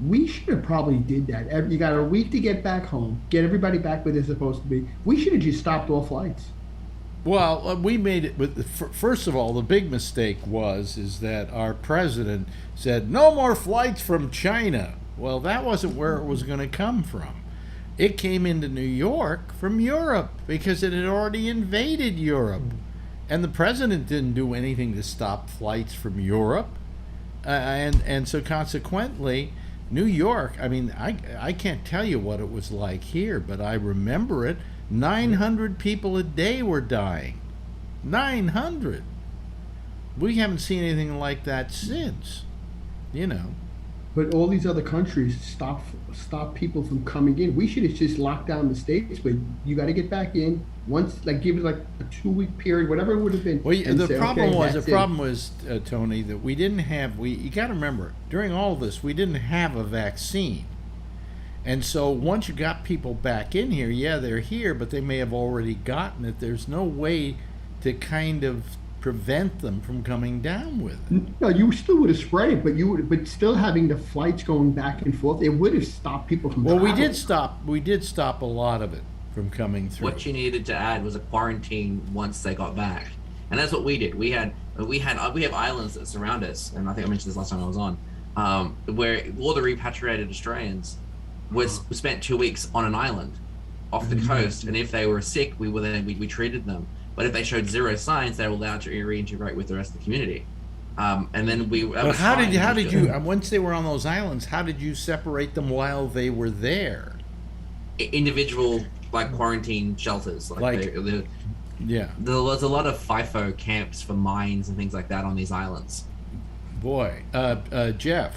we should have probably did that. You got a week to get back home, get everybody back where they're supposed to be. We should have just stopped all flights. Well, we made it with first of all, the big mistake is that our president said no more flights from China. Well, that wasn't where it was going to come from. It came into New York from Europe because it had already invaded Europe. And the president didn't do anything to stop flights from Europe. And so consequently, New York, I mean, I can't tell you what it was like here, but I remember it. 900 people a day were dying. 900. We haven't seen anything like that since, But all these other countries stop people from coming in. We should have just locked down the states, but you got to get back in once, give it a 2-week period, whatever it would have been. Well, the problem was, Tony, that we didn't have. You got to remember, during all this, we didn't have a vaccine, And so once you got people back in here, yeah, they're here, but they may have already gotten it. There's no way to kind of prevent them from coming down with it. No, you still would have spread it, but still having the flights going back and forth, it would have stopped people from Well, traveling. we did stop a lot of it from coming through. What you needed to add was a quarantine once they got back, and that's what we did. We have islands that surround us, and I think I mentioned this last time I was on, where all the repatriated Australians spent 2 weeks on an island off the coast, and if they were sick, we treated them. But if they showed zero signs, they were allowed to reintegrate with the rest of the community. And then But how did you once they were on those islands? How did you separate them while they were there? Individual quarantine shelters, yeah. There's a lot of FIFO camps for mines and things like that on these islands. Boy, Jeff,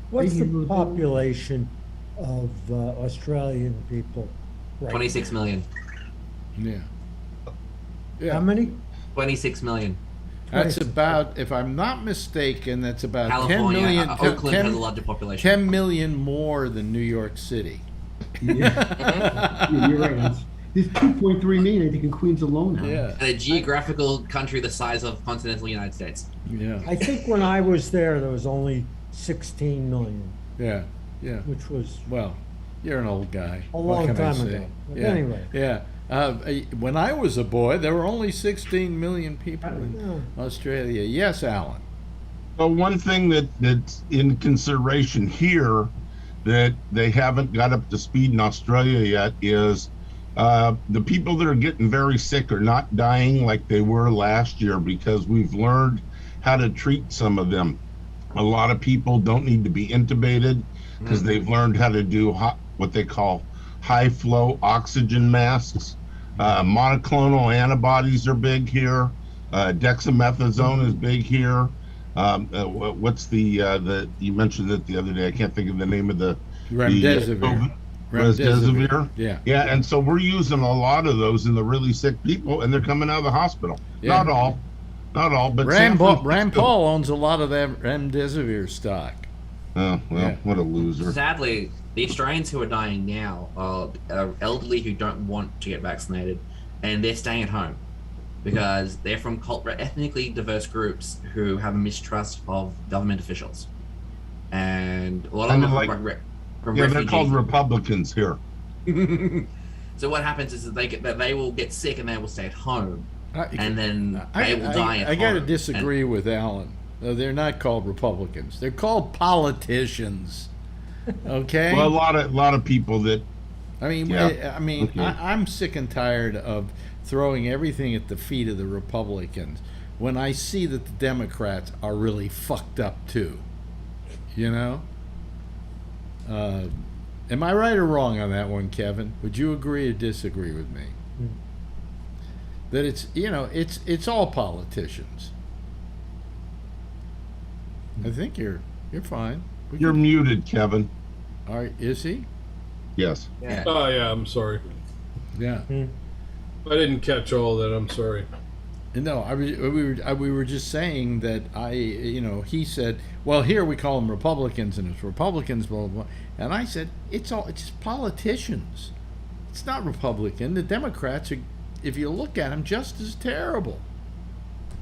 what's the population of Australian people? Right 26 million. Yeah. How many? 26 million. That's about, if I'm not mistaken, that's about California, 10 million. Oakland has a larger population. 10 million more than New York City. Yeah, you're right. There's 2.3 million, I think, in Queens alone now. Yeah. And a geographical country the size of continental United States. Yeah. I think when I was there was only 16 million. Yeah. Yeah. Which was... Well, you're an old guy. A long time ago. But anyway. Yeah. When I was a boy, there were only 16 million people in Australia. Yes, Alan. Well, one thing that's in consideration here that they haven't got up to speed in Australia yet is the people that are getting very sick are not dying like they were last year because we've learned how to treat some of them. A lot of people don't need to be intubated because they've learned how to do what they call high flow oxygen masks. Monoclonal antibodies are big here. Dexamethasone is big here. What's the you mentioned it the other day? I can't think of the name of the Remdesivir. Remdesivir. Yeah. Yeah, and so we're using a lot of those in the really sick people, and they're coming out of the hospital. Yeah. Not all, but Ramble owns a lot of that Remdesivir stock. Oh well, yeah. What a loser! Sadly, the Australians who are dying now are elderly who don't want to get vaccinated, and they're staying at home because they're from ethnically diverse groups who have a mistrust of government officials, and a lot of them are from refugees. They're called Republicans here. So what happens is that they will get sick and they will stay at home, and then they will die at home. I got to disagree with Alan. They're not called Republicans. They're called politicians. Okay. Well, a lot of people that. I'm sick and tired of throwing everything at the feet of the Republicans when I see that the Democrats are really fucked up too. You know. Am I right or wrong on that one, Kevin? Would you agree or disagree with me? That it's all politicians. I think you're fine. You're muted, Kevin. Is he? Yes. Yeah. Oh yeah, I'm sorry. Yeah. I didn't catch all that. I'm sorry. No, we were just saying that he said, well, here we call them Republicans and it's Republicans, blah, blah, blah. And I said, it's just politicians. It's not Republican. The Democrats are, if you look at them, just as terrible.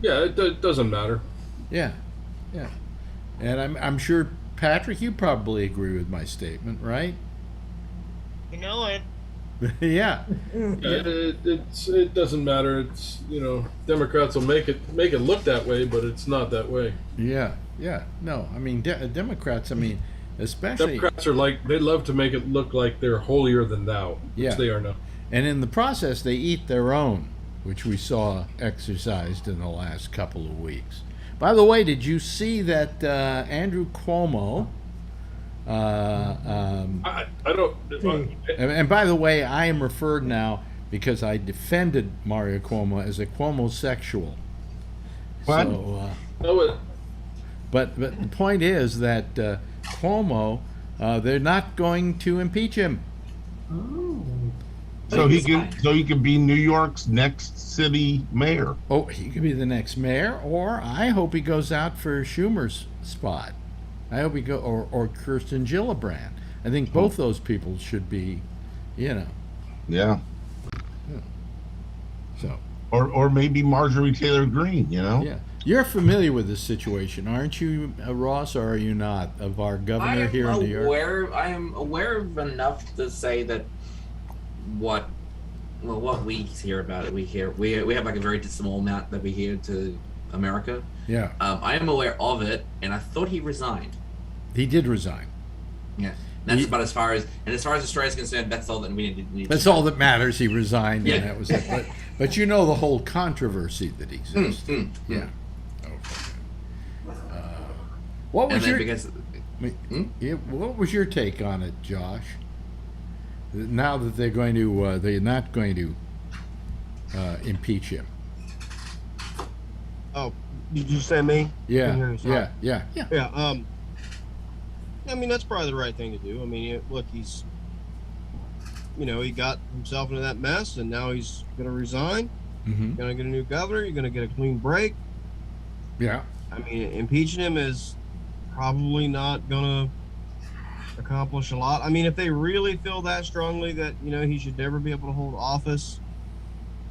Yeah, it doesn't matter. Yeah. Yeah. And I'm sure, Patrick, you probably agree with my statement, right? You know it. Yeah. It doesn't matter. It's Democrats will make it look that way, but it's not that way. Yeah. No, I mean Democrats. I mean, especially Democrats are they love to make it look like they're holier than thou, which they are not. And in the process, they eat their own, which we saw exercised in the last couple of weeks. By the way, did you see that Andrew Cuomo? I don't. And by the way, I am referred now because I defended Mario Cuomo as a Cuomo-sexual. What? So, but the point is that Cuomo, they're not going to impeach him. Oh. So he can be New York's next city mayor. Oh, he could be the next mayor, or I hope he goes out for Schumer's spot. I hope he or Kirsten Gillibrand. I think both those people should be, Yeah. So. Or maybe Marjorie Taylor Greene, Yeah. You're familiar with this situation, aren't you, Ross, or are you not, of our governor here in New York? I am aware of enough to say that what we hear about it, we have like a very small amount that we hear to America. Yeah. I am aware of it, and I thought he resigned. He did resign. Yeah. That's about as far as Australia is concerned. That's all that we need. That's all that matters. He resigned, and that was it. But you know the whole controversy that exists. Yeah. Okay. What was your take on it, Josh? Now that they're not going to impeach him. Oh, did you say me? Yeah. I mean, that's probably the right thing to do. I mean, look, he's, he got himself into that mess, and now he's going to resign. Mm-hmm. Going to get a new governor. You're going to get a clean break. Yeah. I mean, impeaching him is probably not going to accomplish a lot. I mean, if they really feel that strongly that, he should never be able to hold office,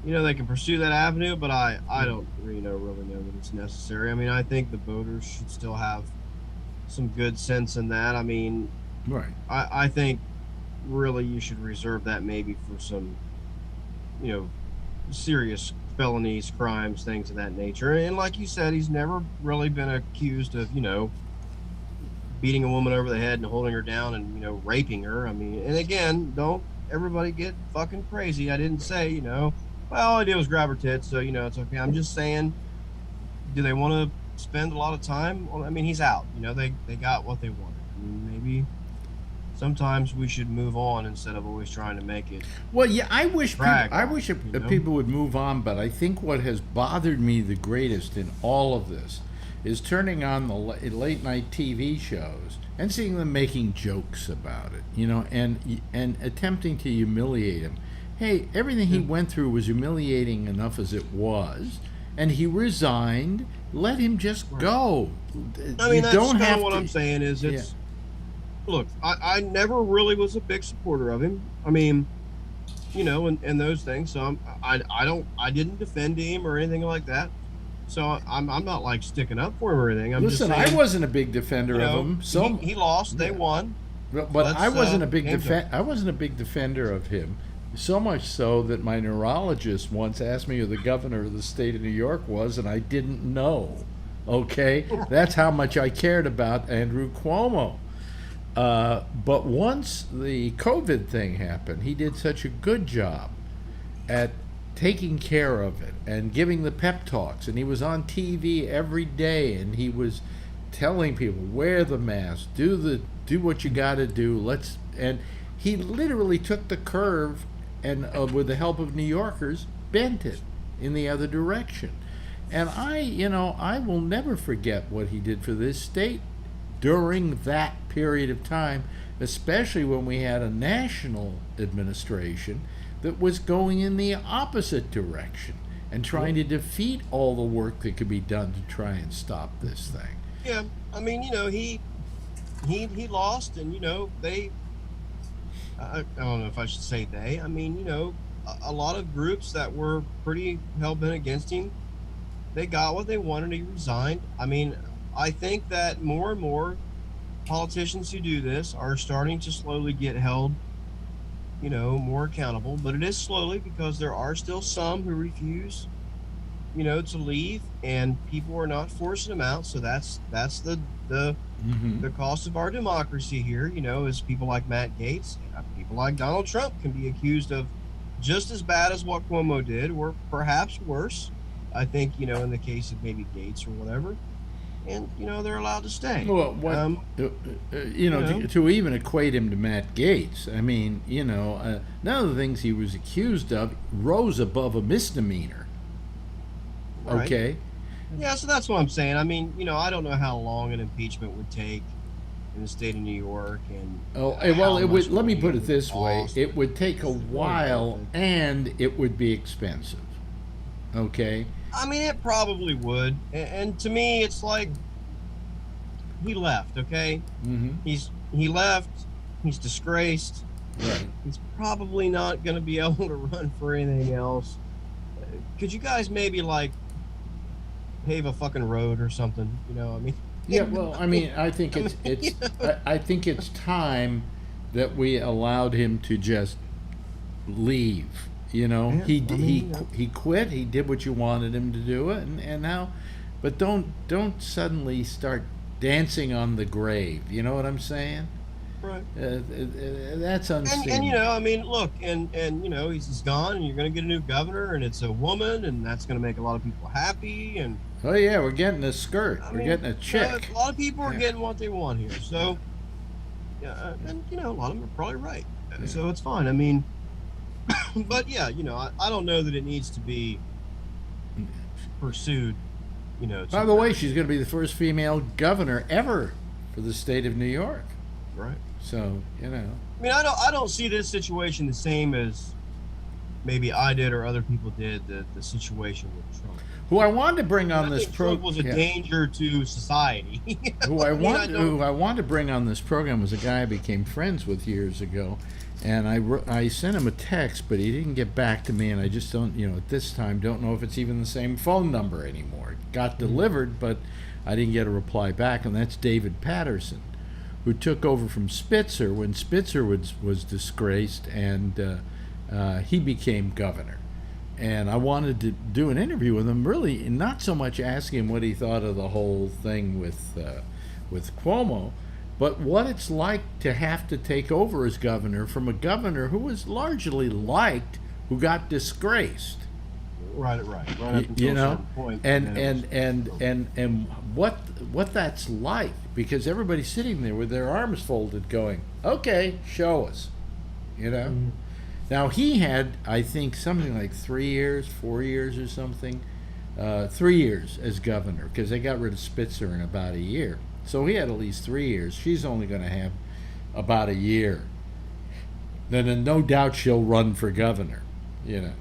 they can pursue that avenue, but I don't really know that it's necessary. I mean, I think the voters should still have some good sense in that. I mean, right. I think really you should reserve that maybe for some, serious felonies, crimes, things of that nature. And like you said, he's never really been accused of, beating a woman over the head and holding her down and, raping her. I mean, and again, don't everybody get fucking crazy. I didn't say, well, all I did was grab her tits, so, it's okay. I'm just saying, do they want to spend a lot of time? Well, I mean, he's out. They got what they wanted. I mean, maybe sometimes we should move on instead of always trying to make it. Well, yeah, I wish people would move on, but I think what has bothered me the greatest in all of this is turning on the late night TV shows and seeing them making jokes about it, and attempting to humiliate him. Hey, everything he went through was humiliating enough as it was, and he resigned. Let him just go. I mean, that's kind of what I'm saying is it's... Yeah. Look, I never really was a big supporter of him. I mean, and those things. So I didn't defend him or anything like that. So I'm not like sticking up for him or anything. Listen, I wasn't a big defender of him. So he lost. They won. But I wasn't a big defender of him. So much so that my neurologist once asked me who the governor of the state of New York was, and I didn't know. Okay? That's how much I cared about Andrew Cuomo. But once the COVID thing happened, he did such a good job at taking care of it and giving the pep talks. And he was on TV every day, and he was telling people, wear the mask, do what you got to do. And he literally took the curve and with the help of New Yorkers, bent it in the other direction. And I will never forget what he did for this state during that period of time, especially when we had a national administration that was going in the opposite direction and trying to defeat all the work that could be done to try and stop this thing. Yeah, I mean, he lost, and they... I don't know if I should say they. I mean, a lot of groups that were pretty hell-bent against him, they got what they wanted. He resigned. I mean, I think that more and more politicians who do this are starting to slowly get held, more accountable. But it is slowly, because there are still some who refuse, to leave, and people are not forcing them out. So that's the cost of our democracy here, is people like Matt Gaetz, people like Donald Trump can be accused of just as bad as what Cuomo did, or perhaps worse. I think, in the case of maybe Gaetz or whatever, and, they're allowed to stay. Well, to even equate him to Matt Gaetz, I mean, none of the things he was accused of rose above a misdemeanor. Right. Okay? Yeah, so that's what I'm saying. I mean, I don't know how long an impeachment would take in the state of New York, and it would. Let me put it this way: it would take a while, and it would be expensive. Okay. I mean, it probably would, and to me, it's like he left. Okay. Mm-hmm. He left. He's disgraced. Right. He's probably not going to be able to run for anything else. Could you guys maybe like pave a fucking road or something? You know, I mean. Yeah, well, I mean, I think it's I think it's time that we allowed him to just leave. You know, he quit. He did what you wanted him to do, and now, but don't suddenly start dancing on the grave. You know what I'm saying? Right. That's unstable. And you know, I mean, look, and you know, he's gone, and you're going to get a new governor, and it's a woman, and that's going to make a lot of people happy, and. Oh yeah, we're getting a skirt. We're getting a chick. You know, a lot of people are getting what they want here. So, yeah, and you know, a lot of them are probably right. Yeah. So it's fine. I mean, but yeah, you know, I don't know that it needs to be pursued. You know. By the way, she's going to be the first female governor ever for the state of New York. Right. So you know. I mean, I don't see this situation the same as maybe I did or other people did. The situation with Trump. Who I wanted to bring on this program was a danger to society. Who I wanted to bring on this program was a guy I became friends with years ago, and I sent him a text, but he didn't get back to me, and I just don't, you know, at this time don't know if it's even the same phone number anymore. It got delivered, but I didn't get a reply back, and that's David Patterson, who took over from Spitzer when Spitzer was disgraced, and he became governor. And I wanted to do an interview with him, really not so much asking him what he thought of the whole thing with Cuomo, but what it's like to have to take over as governor from a governor who was largely liked, who got disgraced. Right. You know, point, and what that's like, because everybody's sitting there with their arms folded, going, "Okay, show us," you know. Mm-hmm. Now, he had, I think, something like 3 years, 4 years or something, 3 years as governor, because they got rid of Spitzer in about a year. So he had at least 3 years. She's only going to have about a year. Then no doubt she'll run for governor, you know.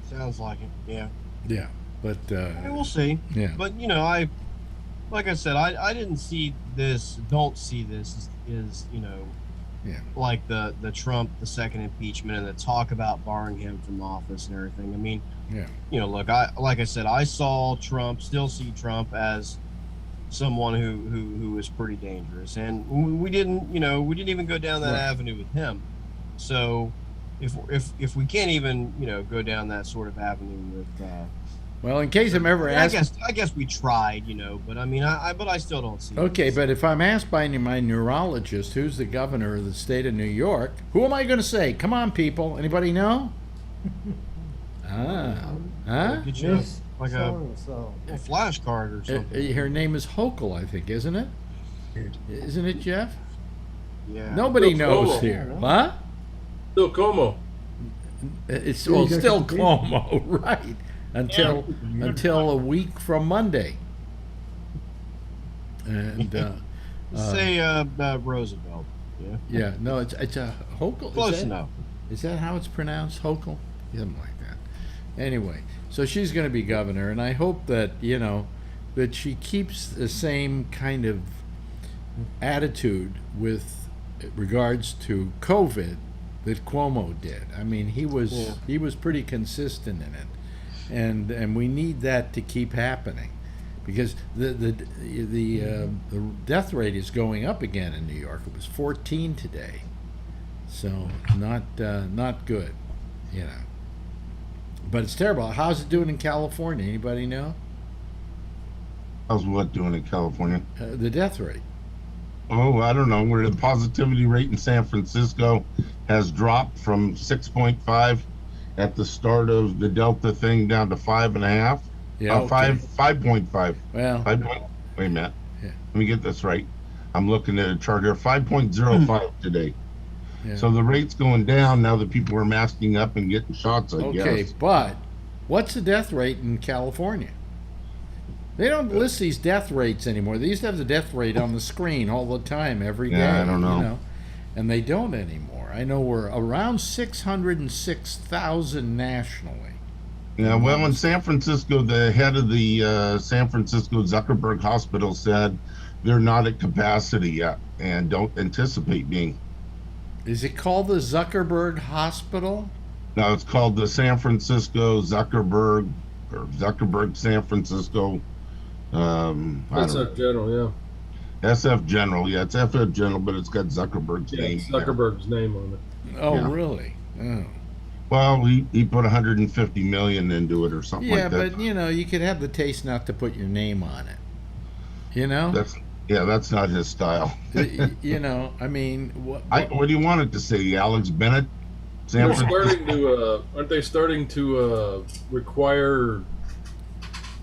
Sounds like it, yeah. Yeah, but... we'll see. Yeah. But, you know, like I said, I didn't see this, don't see this as you know, yeah, like the Trump, the second impeachment, and the talk about barring him from office and everything. I mean, yeah, you know, look, like I said, I saw Trump, still see Trump as someone who is pretty dangerous, and we didn't even go down that avenue with him. So if we can't even, you know, go down that sort of avenue with well, in case I'm ever asked, I guess we tried, you know, but I mean, I still don't see. Okay, but if I'm asked by my neurologist who's the governor of the state of New York, who am I going to say? Come on, people, anybody know? Get you like a flashcard or something. Her name is Hochul, I think, isn't it? Isn't it, Jeff? Yeah. Nobody knows here. Huh? Still Como. It's still Cuomo, right? Until a week from Monday. And say Roosevelt. Yeah. Yeah. No, it's a Hochul. Close enough. Is that how it's pronounced? Hochul? Something like that. Anyway, so she's going to be governor, and I hope that, you know, that she keeps the same kind of attitude with regards to COVID that Cuomo did. I mean, he was pretty consistent in it. And we need that to keep happening, because the death rate is going up again in New York. It was 14 today, so not good, you know. But it's terrible. How's it doing in California? Anybody know? How's what doing in California? The death rate. Oh, I don't know. Where the positivity rate in San Francisco has dropped from 6.5 at the start of the Delta thing down to 5.5. Yeah, okay. 5.5. Well, wait a minute. Yeah. Let me get this right. I'm looking at a chart here. 5.05 today. Yeah. So the rate's going down now that people are masking up and getting shots, I guess. Okay, but what's the death rate in California? They don't list these death rates anymore. They used to have the death rate on the screen all the time, every day. Yeah, I don't know. You know, and they don't anymore. I know we're around 606,000 nationally. Yeah, well, in San Francisco, the head of the San Francisco Zuckerberg Hospital said they're not at capacity yet and don't anticipate being. Is it called the Zuckerberg Hospital? No, it's called the San Francisco Zuckerberg San Francisco. SF General, yeah. SF General, yeah, it's SF General, but it's got Zuckerberg's name. Zuckerberg's name on it. Oh, yeah. Really? Oh. Well, he put 150 million into it or something like that. Yeah, but you could have the taste not to put your name on it. That's not his style. I mean, what do you want it to say, Alex Bennett? Aren't they starting to require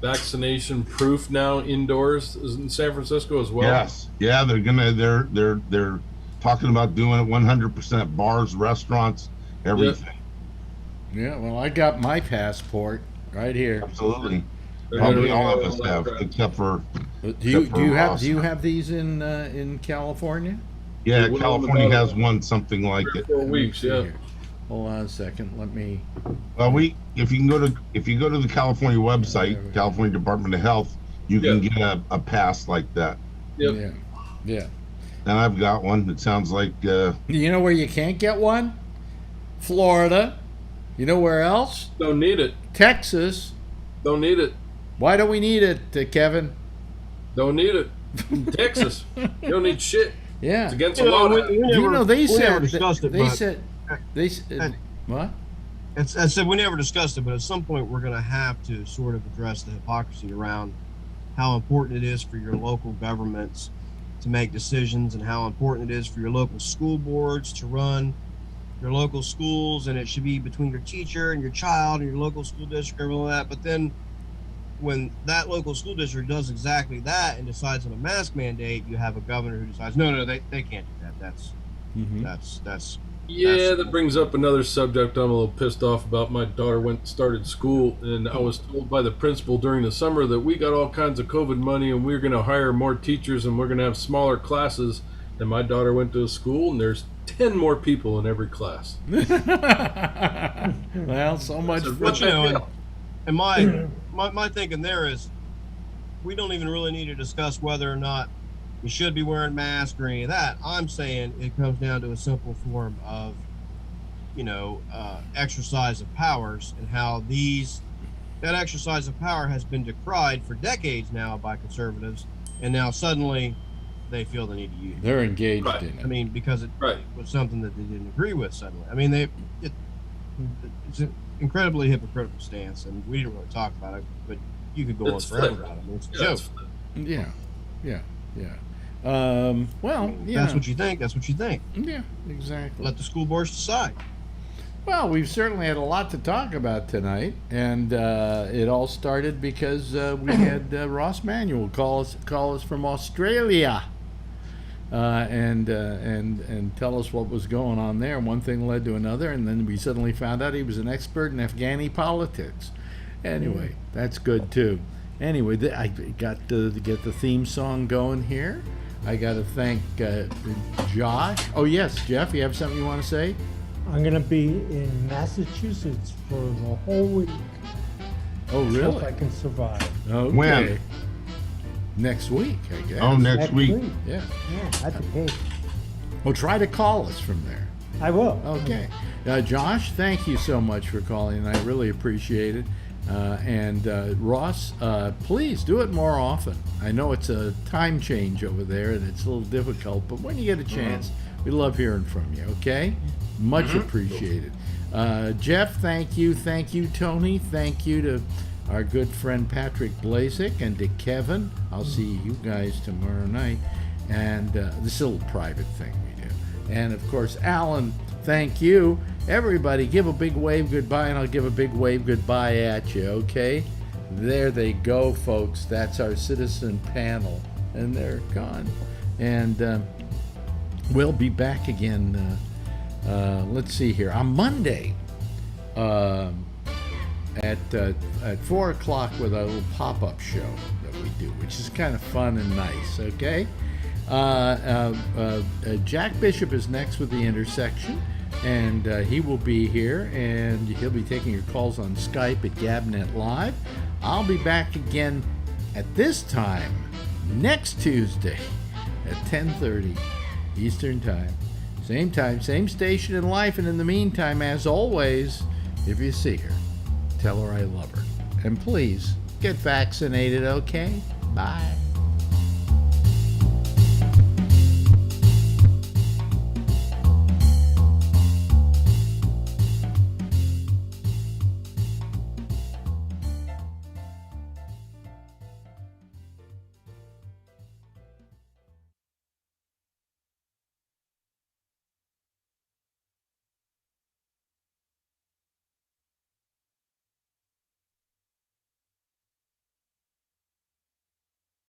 vaccination proof now indoors in San Francisco as well? Yes. Yeah, they're talking about doing it 100% bars, restaurants, everything. Yeah, well, I got my passport right here. Absolutely. Probably all of us have, except for. Do you have these in California? Yeah, California has one something like it. 4 weeks, yeah. Hold on a second. Let me. Well, if you go to the California website, California Department of Health, you can get a pass like that. Yep. Yeah. And I've got one. It sounds like. You know where you can't get one? Florida. You know where else? Don't need it. Texas. Don't need it. Why don't we need it, Kevin? Don't need it. Texas. You don't need shit. Yeah. It's against the law. They said what? I said we never discussed it, but at some point we're going to have to sort of address the hypocrisy around how important it is for your local governments to make decisions and how important it is for your local school boards to run your local schools, and it should be between your teacher and your child and your local school district and all that. But then when that local school district does exactly that and decides on a mask mandate, you have a governor who decides, no, they can't do that. That's that brings up another subject I'm a little pissed off about. My daughter started school, and I was told by the principal during the summer that we got all kinds of COVID money and we're going to hire more teachers and we're going to have smaller classes. And my daughter went to a school and there's 10 more people in every class. Well, so much for that. And my thinking there is we don't even really need to discuss whether or not you should be wearing masks or any of that. I'm saying it comes down to a simple form of, exercise of powers, and how that exercise of power has been decried for decades now by conservatives, and now suddenly they feel the need to use it. They're engaged in it. I mean, because it was something that they didn't agree with suddenly. I mean, it's an incredibly hypocritical stance, and we didn't really talk about it, but you could go on forever about it. I mean, it's a joke. Yeah. That's what you think. That's what you think. Yeah, exactly. Let the school boards decide. Well, we've certainly had a lot to talk about tonight, and it all started because we had Ross Manuel call us from Australia, and tell us what was going on there. One thing led to another, and then we suddenly found out he was an expert in Afghani politics. Anyway, that's good too. Anyway, I got to get the theme song going here. I got to thank Josh. Oh yes, Jeff, you have something you want to say? I'm going to be in Massachusetts for the whole week. Oh, really? Hope I can survive. Okay. When? Next week, I guess. Oh, next week. Yeah. That's okay. Well, try to call us from there. I will. Okay. Josh, thank you so much for calling. I really appreciate it. And Ross, please do it more often. I know it's a time change over there and it's a little difficult, but when you get a chance, we love hearing from you, okay? Much appreciated. Jeff, thank you. Thank you, Tony. Thank you to our good friend Patrick Blazek and to Kevin. I'll see you guys tomorrow night. And this is a little private thing we do. And, of course, Alan, thank you. Everybody, give a big wave goodbye, and I'll give a big wave goodbye at you, okay? There they go, folks. That's our citizen panel. And they're gone. And we'll be back again, let's see here, on Monday at 4 o'clock with a little pop-up show that we do, which is kind of fun and nice, okay? Jack Bishop is next with The Intersection, and he will be here, and he'll be taking your calls on Skype at Gabnet Live. I'll be back again at this time next Tuesday at 10:30 Eastern Time. Same station in life. And in the meantime, as always, if you see her, tell her I love her. And please, get vaccinated, okay? Bye.